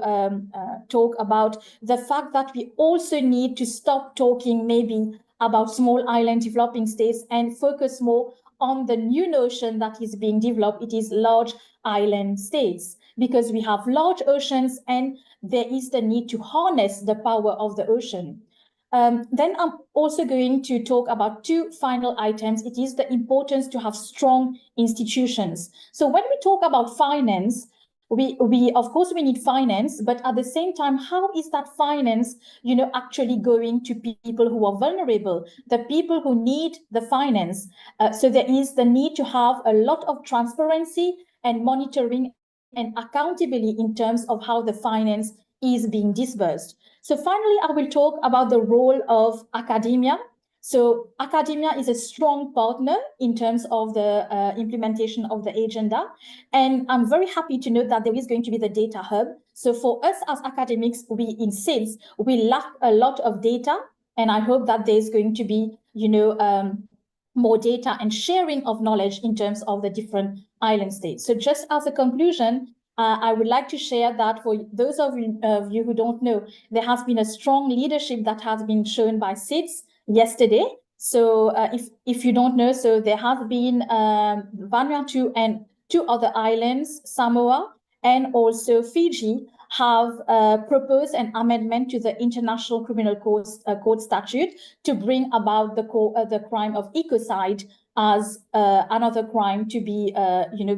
talk about the fact that we also need to stop talking maybe about small island developing states and focus more on the new notion that is being developed. It is large island states, because we have large oceans and there is the need to harness the power of the ocean. Then I'm also going to talk about two final items. It is the importance to have strong institutions. So when we talk about finance, we of course we need finance, but at the same time, how is that finance, actually going to people who are vulnerable, the people who need the finance? So there is the need to have a lot of transparency and monitoring and accountability in terms of how the finance is being disbursed. So finally, I will talk about the role of academia. So academia is a strong partner in terms of the implementation of the agenda. And I'm very happy to note that there is going to be the data hub. So for us as academics, we in SIDS, we lack a lot of data. And I hope that there's going to be, more data and sharing of knowledge in terms of the different island states. So just as a conclusion, I would like to share that for those of you who don't know, there has been a strong leadership that has been shown by SIDS yesterday. So if you don't know, so there have been Vanuatu and 2 other islands, Samoa and also Fiji, have proposed an amendment to the International Criminal Code statute to bring about the crime of ecocide as another crime to be,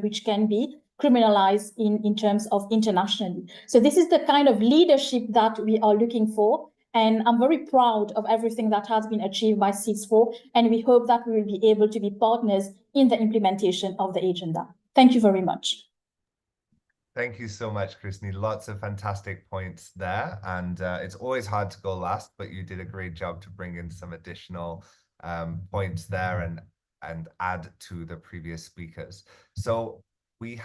which can be criminalized in terms of internationally. So this is the kind of leadership that we are looking for. And I'm very proud of everything that has been achieved by SIDS4. And we hope that we will be able to be partners in the implementation of the agenda. Thank you very much. Thank you so much, Krishni. Lots of fantastic points there. And it's always hard to go last, but you did a great job to bring in some additional points there and add to the previous speakers. So we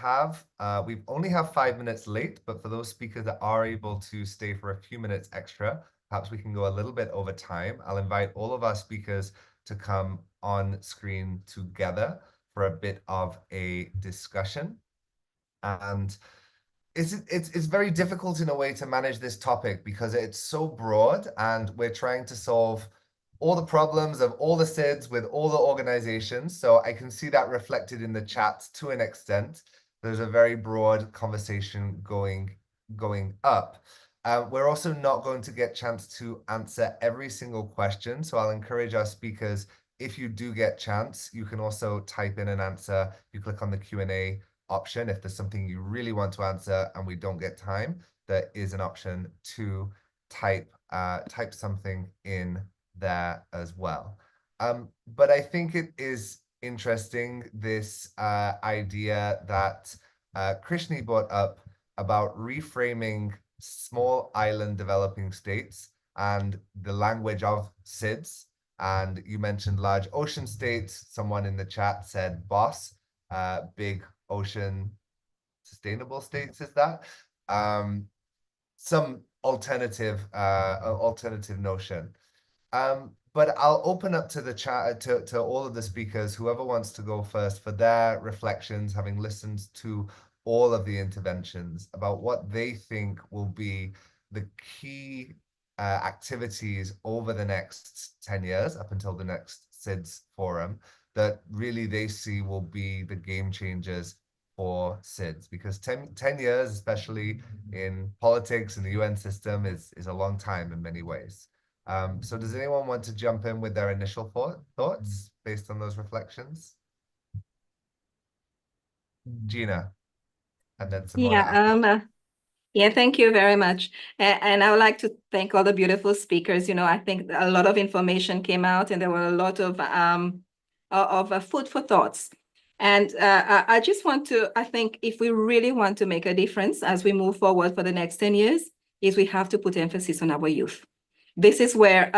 only have 5 minutes late, but for those speakers that are able to stay for a few minutes extra, perhaps we can go a little bit over time. I'll invite all of our speakers to come on screen together for a bit of a discussion. And it's very difficult in a way to manage this topic because it's so broad and we're trying to solve all the problems of all the SIDS with all the organizations. So I can see that reflected in the chat to an extent. There's a very broad conversation going up. We're also not going to get a chance to answer every single question. So I'll encourage our speakers, if you do get chance, you can also type in an answer. You click on the Q&A option. If there's something you really want to answer and we don't get time, there is an option to type something in there as well. But I think it is interesting, this idea that Krishni brought up about reframing small island developing states and the language of SIDS. And you mentioned large ocean states. Someone in the chat said BOSS, big ocean sustainable states, is that? Some alternative notion. But I'll open up to the chat, to all of the speakers, whoever wants to go first, for their reflections, having listened to all of the interventions, about what they think will be the key activities over the next 10 years, up until the next SIDS forum, that really they see will be the game changers for SIDS, because 10 years, especially in politics and the UN system, is a long time in many ways. So does anyone want to jump in with their initial thoughts based on those reflections? Gina, and then Simona. Yeah, thank you very much. And I would like to thank all the beautiful speakers. I think a lot of information came out and there were a lot of food for thoughts. And I just want to, I think if we really want to make a difference as we move forward for the next 10 years, is we have to put emphasis on our youth. This is where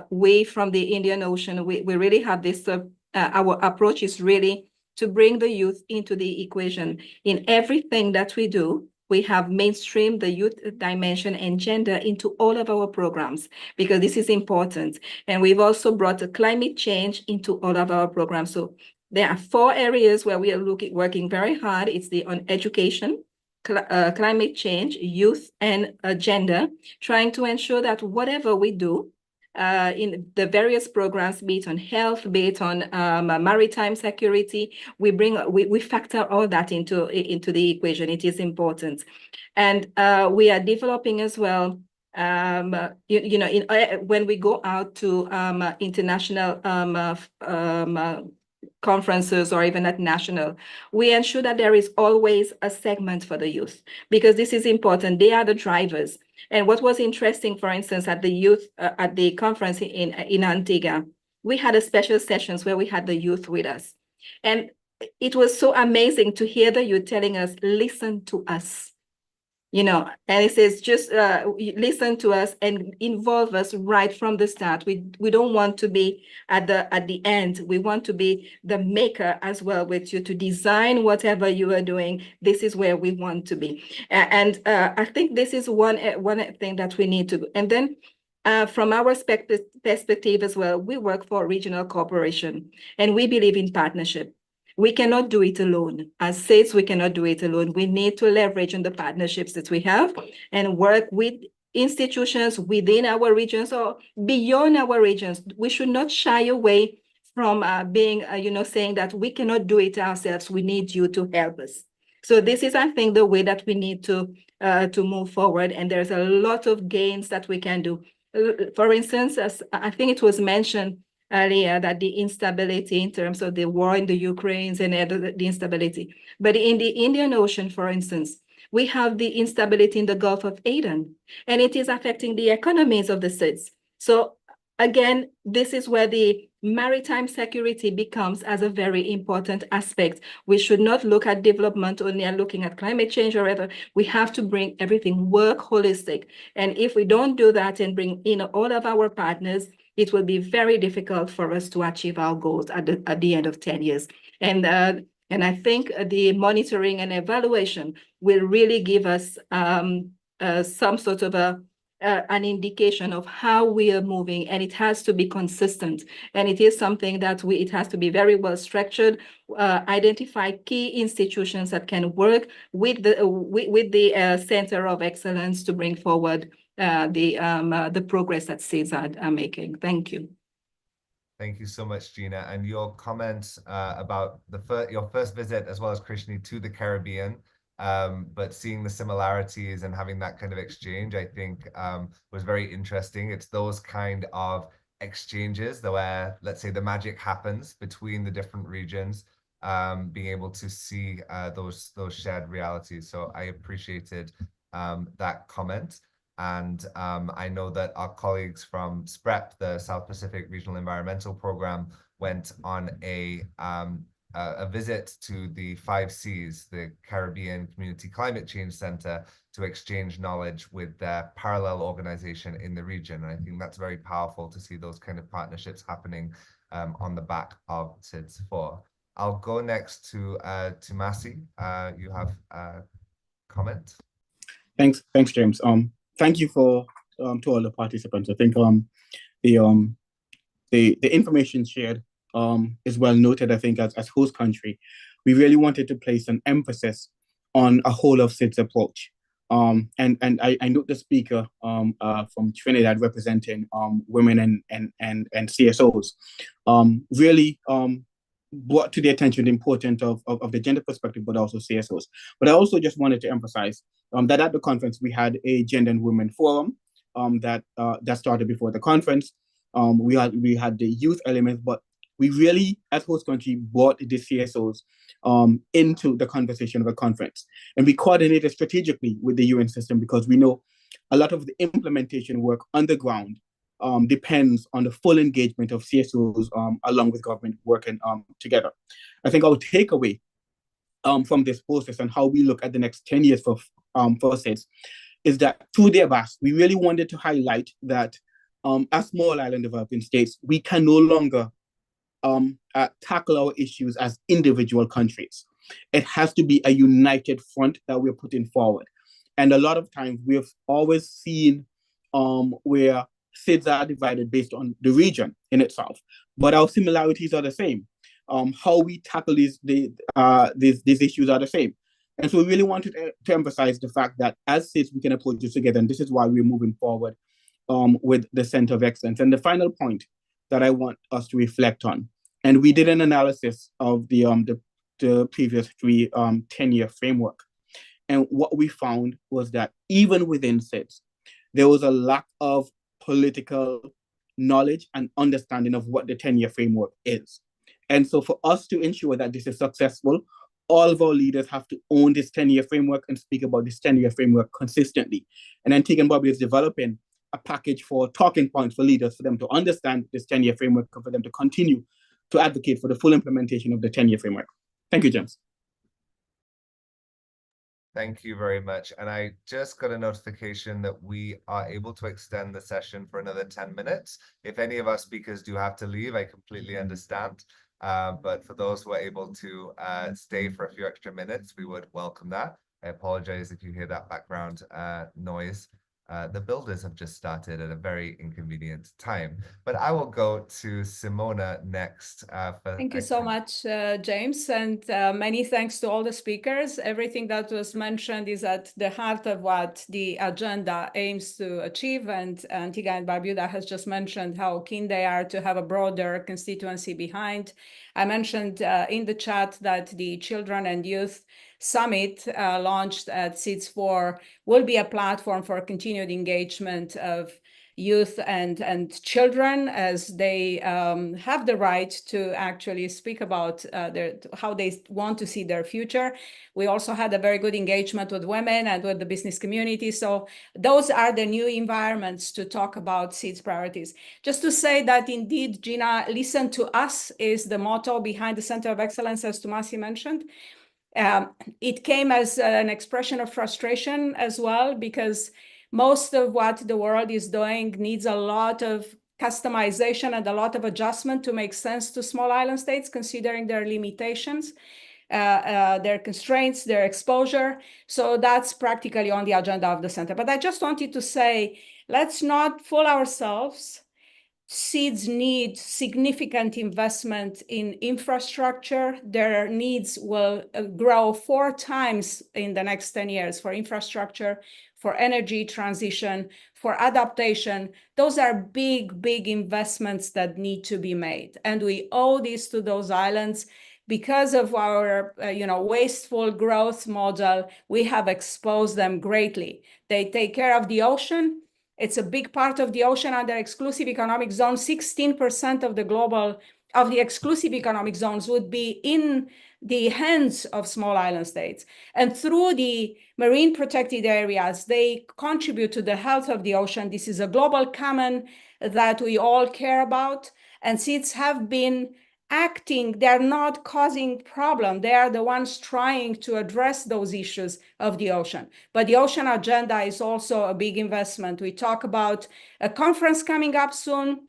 we from the Indian Ocean, we really have this, our approach is really to bring the youth into the equation. In everything that we do, we have mainstreamed the youth dimension and gender into all of our programs, because this is important. And we've also brought the climate change into all of our programs. So there are 4 areas where we are working very hard. It's on education, climate change, youth, and gender, trying to ensure that whatever we do in the various programs, be it on health, be it on maritime security, we factor all that into the equation. It is important. And we are developing as well, when we go out to international conferences or even at national, we ensure that there is always a segment for the youth, because this is important. They are the drivers. And what was interesting, for instance, at the youth, at the conference in Antigua, we had a special sessions where we had the youth with us. And it was so amazing to hear the youth telling us, listen to us. And it says, just listen to us and involve us right from the start. We don't want to be at the end. We want to be the maker as well with you, to design whatever you are doing. This is where we want to be. And I think this is one thing that we need to do. And then from our perspective as well, we work for a regional corporation and we believe in partnership. We cannot do it alone. As SIDS, we cannot do it alone. We need to leverage on the partnerships that we have and work with institutions within our regions or beyond our regions. We should not shy away from being, saying that we cannot do it ourselves. We need you to help us. So this is, I think, the way that we need to move forward. And there's a lot of gains that we can do. For instance, as I think it was mentioned earlier, that the instability in terms of the war in the Ukraine and the instability. But in the Indian Ocean, for instance, we have the instability in the Gulf of Aden, and it is affecting the economies of the SIDS. So again, this is where the maritime security becomes as a very important aspect. We should not look at development only and looking at climate change or whatever. We have to bring everything, work holistic. And if we don't do that and bring in all of our partners, it will be very difficult for us to achieve our goals at the end of 10 years. And I think the monitoring and evaluation will really give us some sort of an indication of how we are moving, and it has to be consistent. And it is something that it has to be very well structured, identify key institutions that can work with the Center of Excellence to bring forward the progress that SIDS are making. Thank you. Thank you so much, Gina. And your comments about your first visit, as well as Krishni, to the Caribbean, but seeing the similarities and having that kind of exchange, I think was very interesting. It's those kind of exchanges where, let's say, the magic happens between the different regions, being able to see those shared realities. So I appreciated that comment. And I know that our colleagues from SPREP, the South Pacific Regional Environmental Program, went on a visit to the 5Cs, the Caribbean Community Climate Change Center, to exchange knowledge with their parallel organization in the region. And I think that's very powerful to see those kind of partnerships happening on the back of SIDS4. I'll go next to Masi. You have a comment? Thanks, James. Thank you to all the participants. I think the information shared is well noted. I think as host country, we really wanted to place an emphasis on a whole of SIDS approach. And I note the speaker from Trinidad representing women and CSOs really brought to the attention the importance of the gender perspective, but also CSOs. But I also just wanted to emphasize that at the conference, we had a gender and women forum that started before the conference. We had the youth element, but we really, as host country, brought the CSOs into the conversation of a conference. And we coordinated strategically with the UN system because we know a lot of the implementation work on the ground depends on the full engagement of CSOs along with government working together. I think our takeaway from this process and how we look at the next 10 years for SIDS is that through the Abbas, we really wanted to highlight that as small island developing states, we can no longer tackle our issues as individual countries. It has to be a united front that we're putting forward. And a lot of times we have always seen where SIDS are divided based on the region in itself, but our similarities are the same. How we tackle these issues are the same. And so we really wanted to emphasize the fact that as SIDS, we can approach this together. And this is why we're moving forward with the Center of Excellence. And the final point that I want us to reflect on, and we did an analysis of the previous 3 10-year framework. And what we found was that even within SIDS, there was a lack of political knowledge and understanding of what the 10-year framework is. And so for us to ensure that this is successful, all of our leaders have to own this 10-year framework and speak about this 10-year framework consistently. And Antigua and Barbuda is developing a package for talking points for leaders, for them to understand this 10-year framework and for them to continue to advocate for the full implementation of the 10-year framework. Thank you, James. Thank you very much. And I just got a notification that we are able to extend the session for another 10 minutes. If any of our speakers do have to leave, I completely understand. But for those who are able to stay for a few extra minutes, we would welcome that. I apologize if you hear that background noise. The builders have just started at a very inconvenient time. But I will go to Simona next. Thank you so much, James, and many thanks to all the speakers. Everything that was mentioned is at the heart of what the agenda aims to achieve, and Antigua and Barbuda has just mentioned how keen they are to have a broader constituency behind. I mentioned in the chat that the Children and Youth Summit launched at SIDS4 will be a platform for continued engagement of youth and children as they have the right to actually speak about how they want to see their future. We also had a very good engagement with women and with the business community. So those are the new environments to talk about SIDS priorities. Just to say that indeed, Gina, listen to us is the motto behind the Center of Excellence, as Tomasi mentioned. It came as an expression of frustration as well, because most of what the world is doing needs a lot of customization and a lot of adjustment to make sense to small island states, considering their limitations, their constraints, their exposure. So that's practically on the agenda of the center. But I just wanted to say, let's not fool ourselves. SIDS need significant investment in infrastructure. Their needs will grow 4 times in the next 10 years for infrastructure, for energy transition, for adaptation. Those are big, big investments that need to be made. And we owe this to those islands. Because of our wasteful growth model, we have exposed them greatly. They take care of the ocean. It's a big part of the ocean under exclusive economic zone. 16% of the exclusive economic zones would be in the hands of small island states. And through the marine protected areas, they contribute to the health of the ocean. This is a global common that we all care about. And SIDS have been acting, they're not causing problem. They are the ones trying to address those issues of the ocean. But the ocean agenda is also a big investment. We talk about a conference coming up soon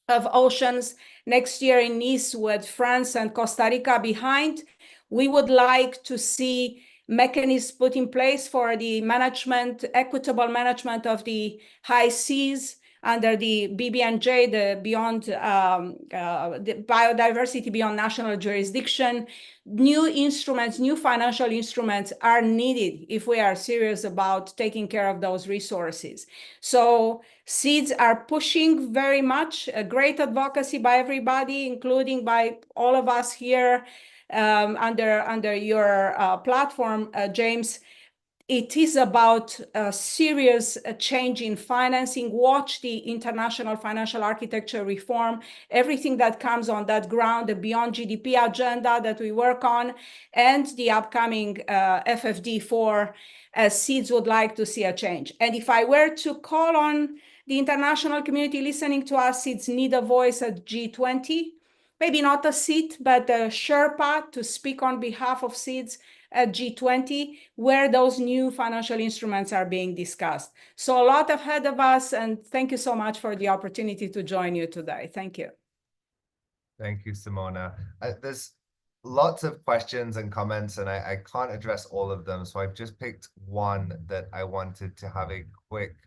of oceans next year in Nice with France and Costa Rica behind. We would like to see mechanisms put in place for the management, equitable management of the high seas, under the BBNJ, the beyond the biodiversity beyond national jurisdiction. New instruments, new financial instruments are needed if we are serious about taking care of those resources. So SIDS are pushing very much, a great advocacy by everybody, including by all of us here under your platform, James. It is about a serious change in financing. Watch the international financial architecture reform, everything that comes on that ground, the Beyond GDP agenda that we work on, and the upcoming FFD4, as SIDS would like to see a change. And if I were to call on the international community listening to us, SIDS need a voice at G20, maybe not a seat, but a Sherpa to speak on behalf of SIDS at G20, where those new financial instruments are being discussed. So a lot ahead of us, and thank you so much for the opportunity to join you today. Thank you. Thank you, Simona. There's lots of questions and comments, and I can't address all of them. So I've just picked one that I wanted to have a quick,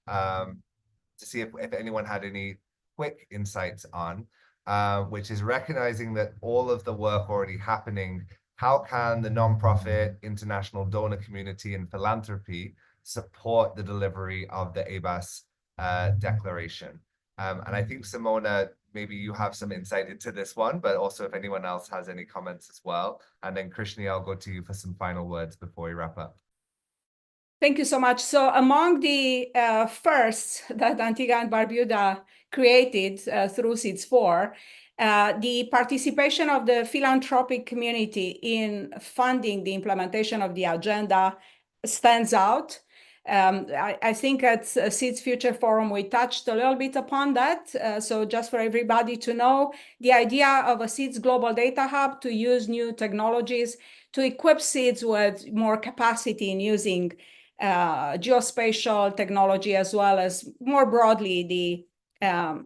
to see if anyone had any quick insights on, which is recognizing that all of the work already happening, how can the nonprofit, international donor community, and philanthropy support the delivery of the ABAS declaration? And I think, Simona, maybe you have some insight into this one, but also if anyone else has any comments as well. And then Krishni, I'll go to you for some final words before we wrap up. Thank you so much. So among the firsts that Antigua and Barbuda created through SIDS4, the participation of the philanthropic community in funding the implementation of the agenda stands out. I think at SIDS Future Forum, we touched a little bit upon that. So just for everybody to know, the idea of a SIDS Global Data Hub to use new technologies to equip SIDS with more capacity in using geospatial technology, as well as more broadly the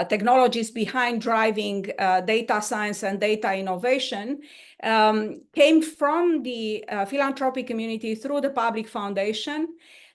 technologies behind driving data science and data innovation, came from the philanthropic community through the Public Foundation.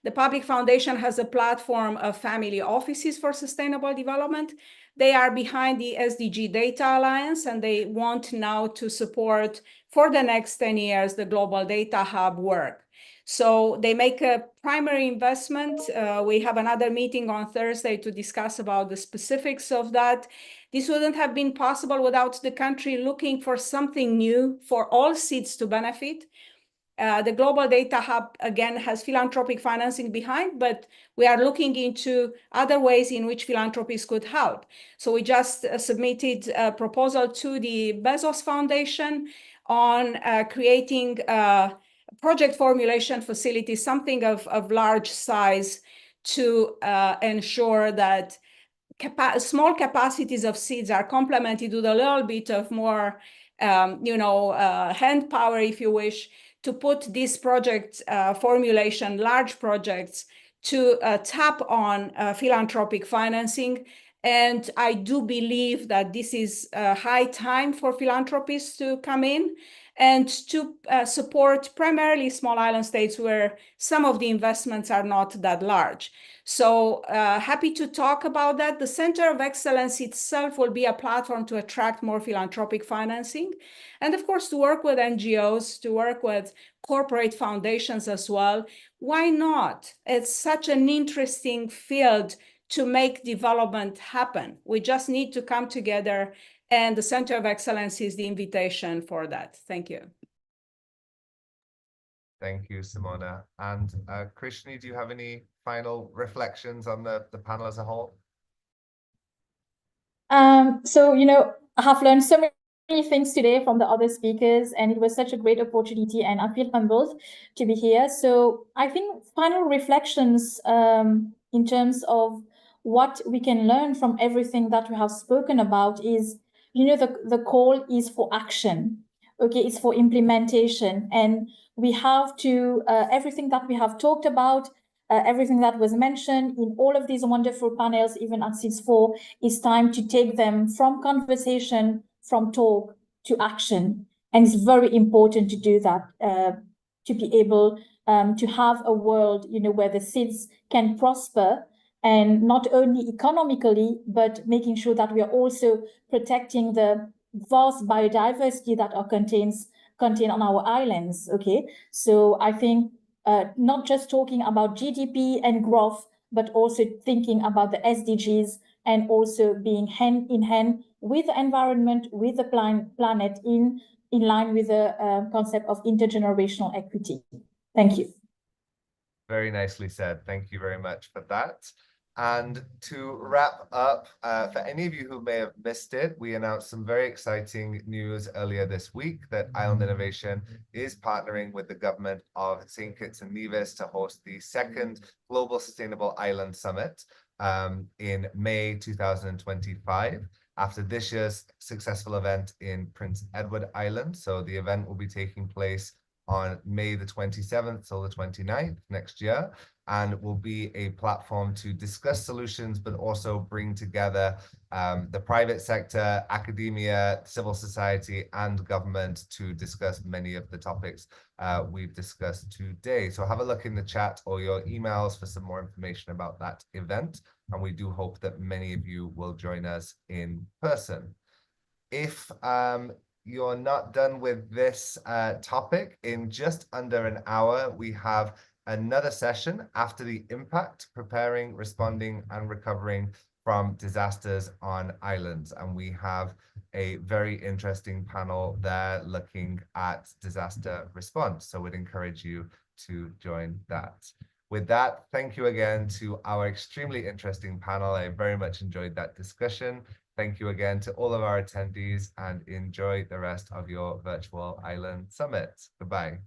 The Public Foundation has a platform of family offices for sustainable development. They are behind the SDG Data Alliance, and they want now to support for the next 10 years the Global Data Hub work. So they make a primary investment. We have another meeting on Thursday to discuss about the specifics of that. This wouldn't have been possible without the country looking for something new for all SIDS to benefit. The Global Data Hub, again, has philanthropic financing behind, but we are looking into other ways in which philanthropies could help. So we just submitted a proposal to the Bezos Foundation on creating project formulation facility, something of large size, to ensure that small capacities of SIDS are complemented with a little bit of more, hand power, if you wish, to put these project formulation, large projects, to tap on philanthropic financing. And I do believe that this is a high time for philanthropists to come in and to support primarily small island states where some of the investments are not that large. So happy to talk about that. The Center of Excellence itself will be a platform to attract more philanthropic financing. And of course, to work with NGOs, to work with corporate foundations as well. Why not? It's such an interesting field to make development happen. We just need to come together, and the Center of Excellence is the invitation for that. Thank you. Thank you, Simona. And Krishni, do you have any final reflections on the panel as a whole? So, I have learned so many things today from the other speakers, and it was such a great opportunity, and I feel humbled to be here. So I think final reflections in terms of what we can learn from everything that we have spoken about is, the call is for action. Okay, it's for implementation, and we have to, everything that we have talked about, everything that was mentioned in all of these wonderful panels, even at SIDS4, it's time to take them from conversation, from talk to action. And it's very important to do that, to be able to have a world, where the SIDS can prosper, and not only economically, but making sure that we are also protecting the vast biodiversity that are contained on our islands. Okay, so I think not just talking about GDP and growth, but also thinking about the SDGs, and also being hand in hand with the environment, with the planet, in line with the concept of intergenerational equity. Thank you. Very nicely said. Thank you very much for that. And to wrap up, for any of you who may have missed it, we announced some very exciting news earlier this week that Island Innovation is partnering with the government of St. Kitts and Nevis to host the second Global Sustainable Island Summit in May 2025, after this year's successful event in Prince Edward Island. So the event will be taking place on May the 27th till the 29th next year, and will be a platform to discuss solutions, but also bring together the private sector, academia, civil society, and government to discuss many of the topics we've discussed today. So have a look in the chat or your emails for some more information about that event. And we do hope that many of you will join us in person. If you're not done with this topic, in just under an hour, we have another session after the impact, preparing, responding, and recovering from disasters on islands. And we have a very interesting panel there looking at disaster response. So we'd encourage you to join that. With that, thank you again to our extremely interesting panel. I very much enjoyed that discussion. Thank you again to all of our attendees, and enjoy the rest of your virtual island summit. Goodbye.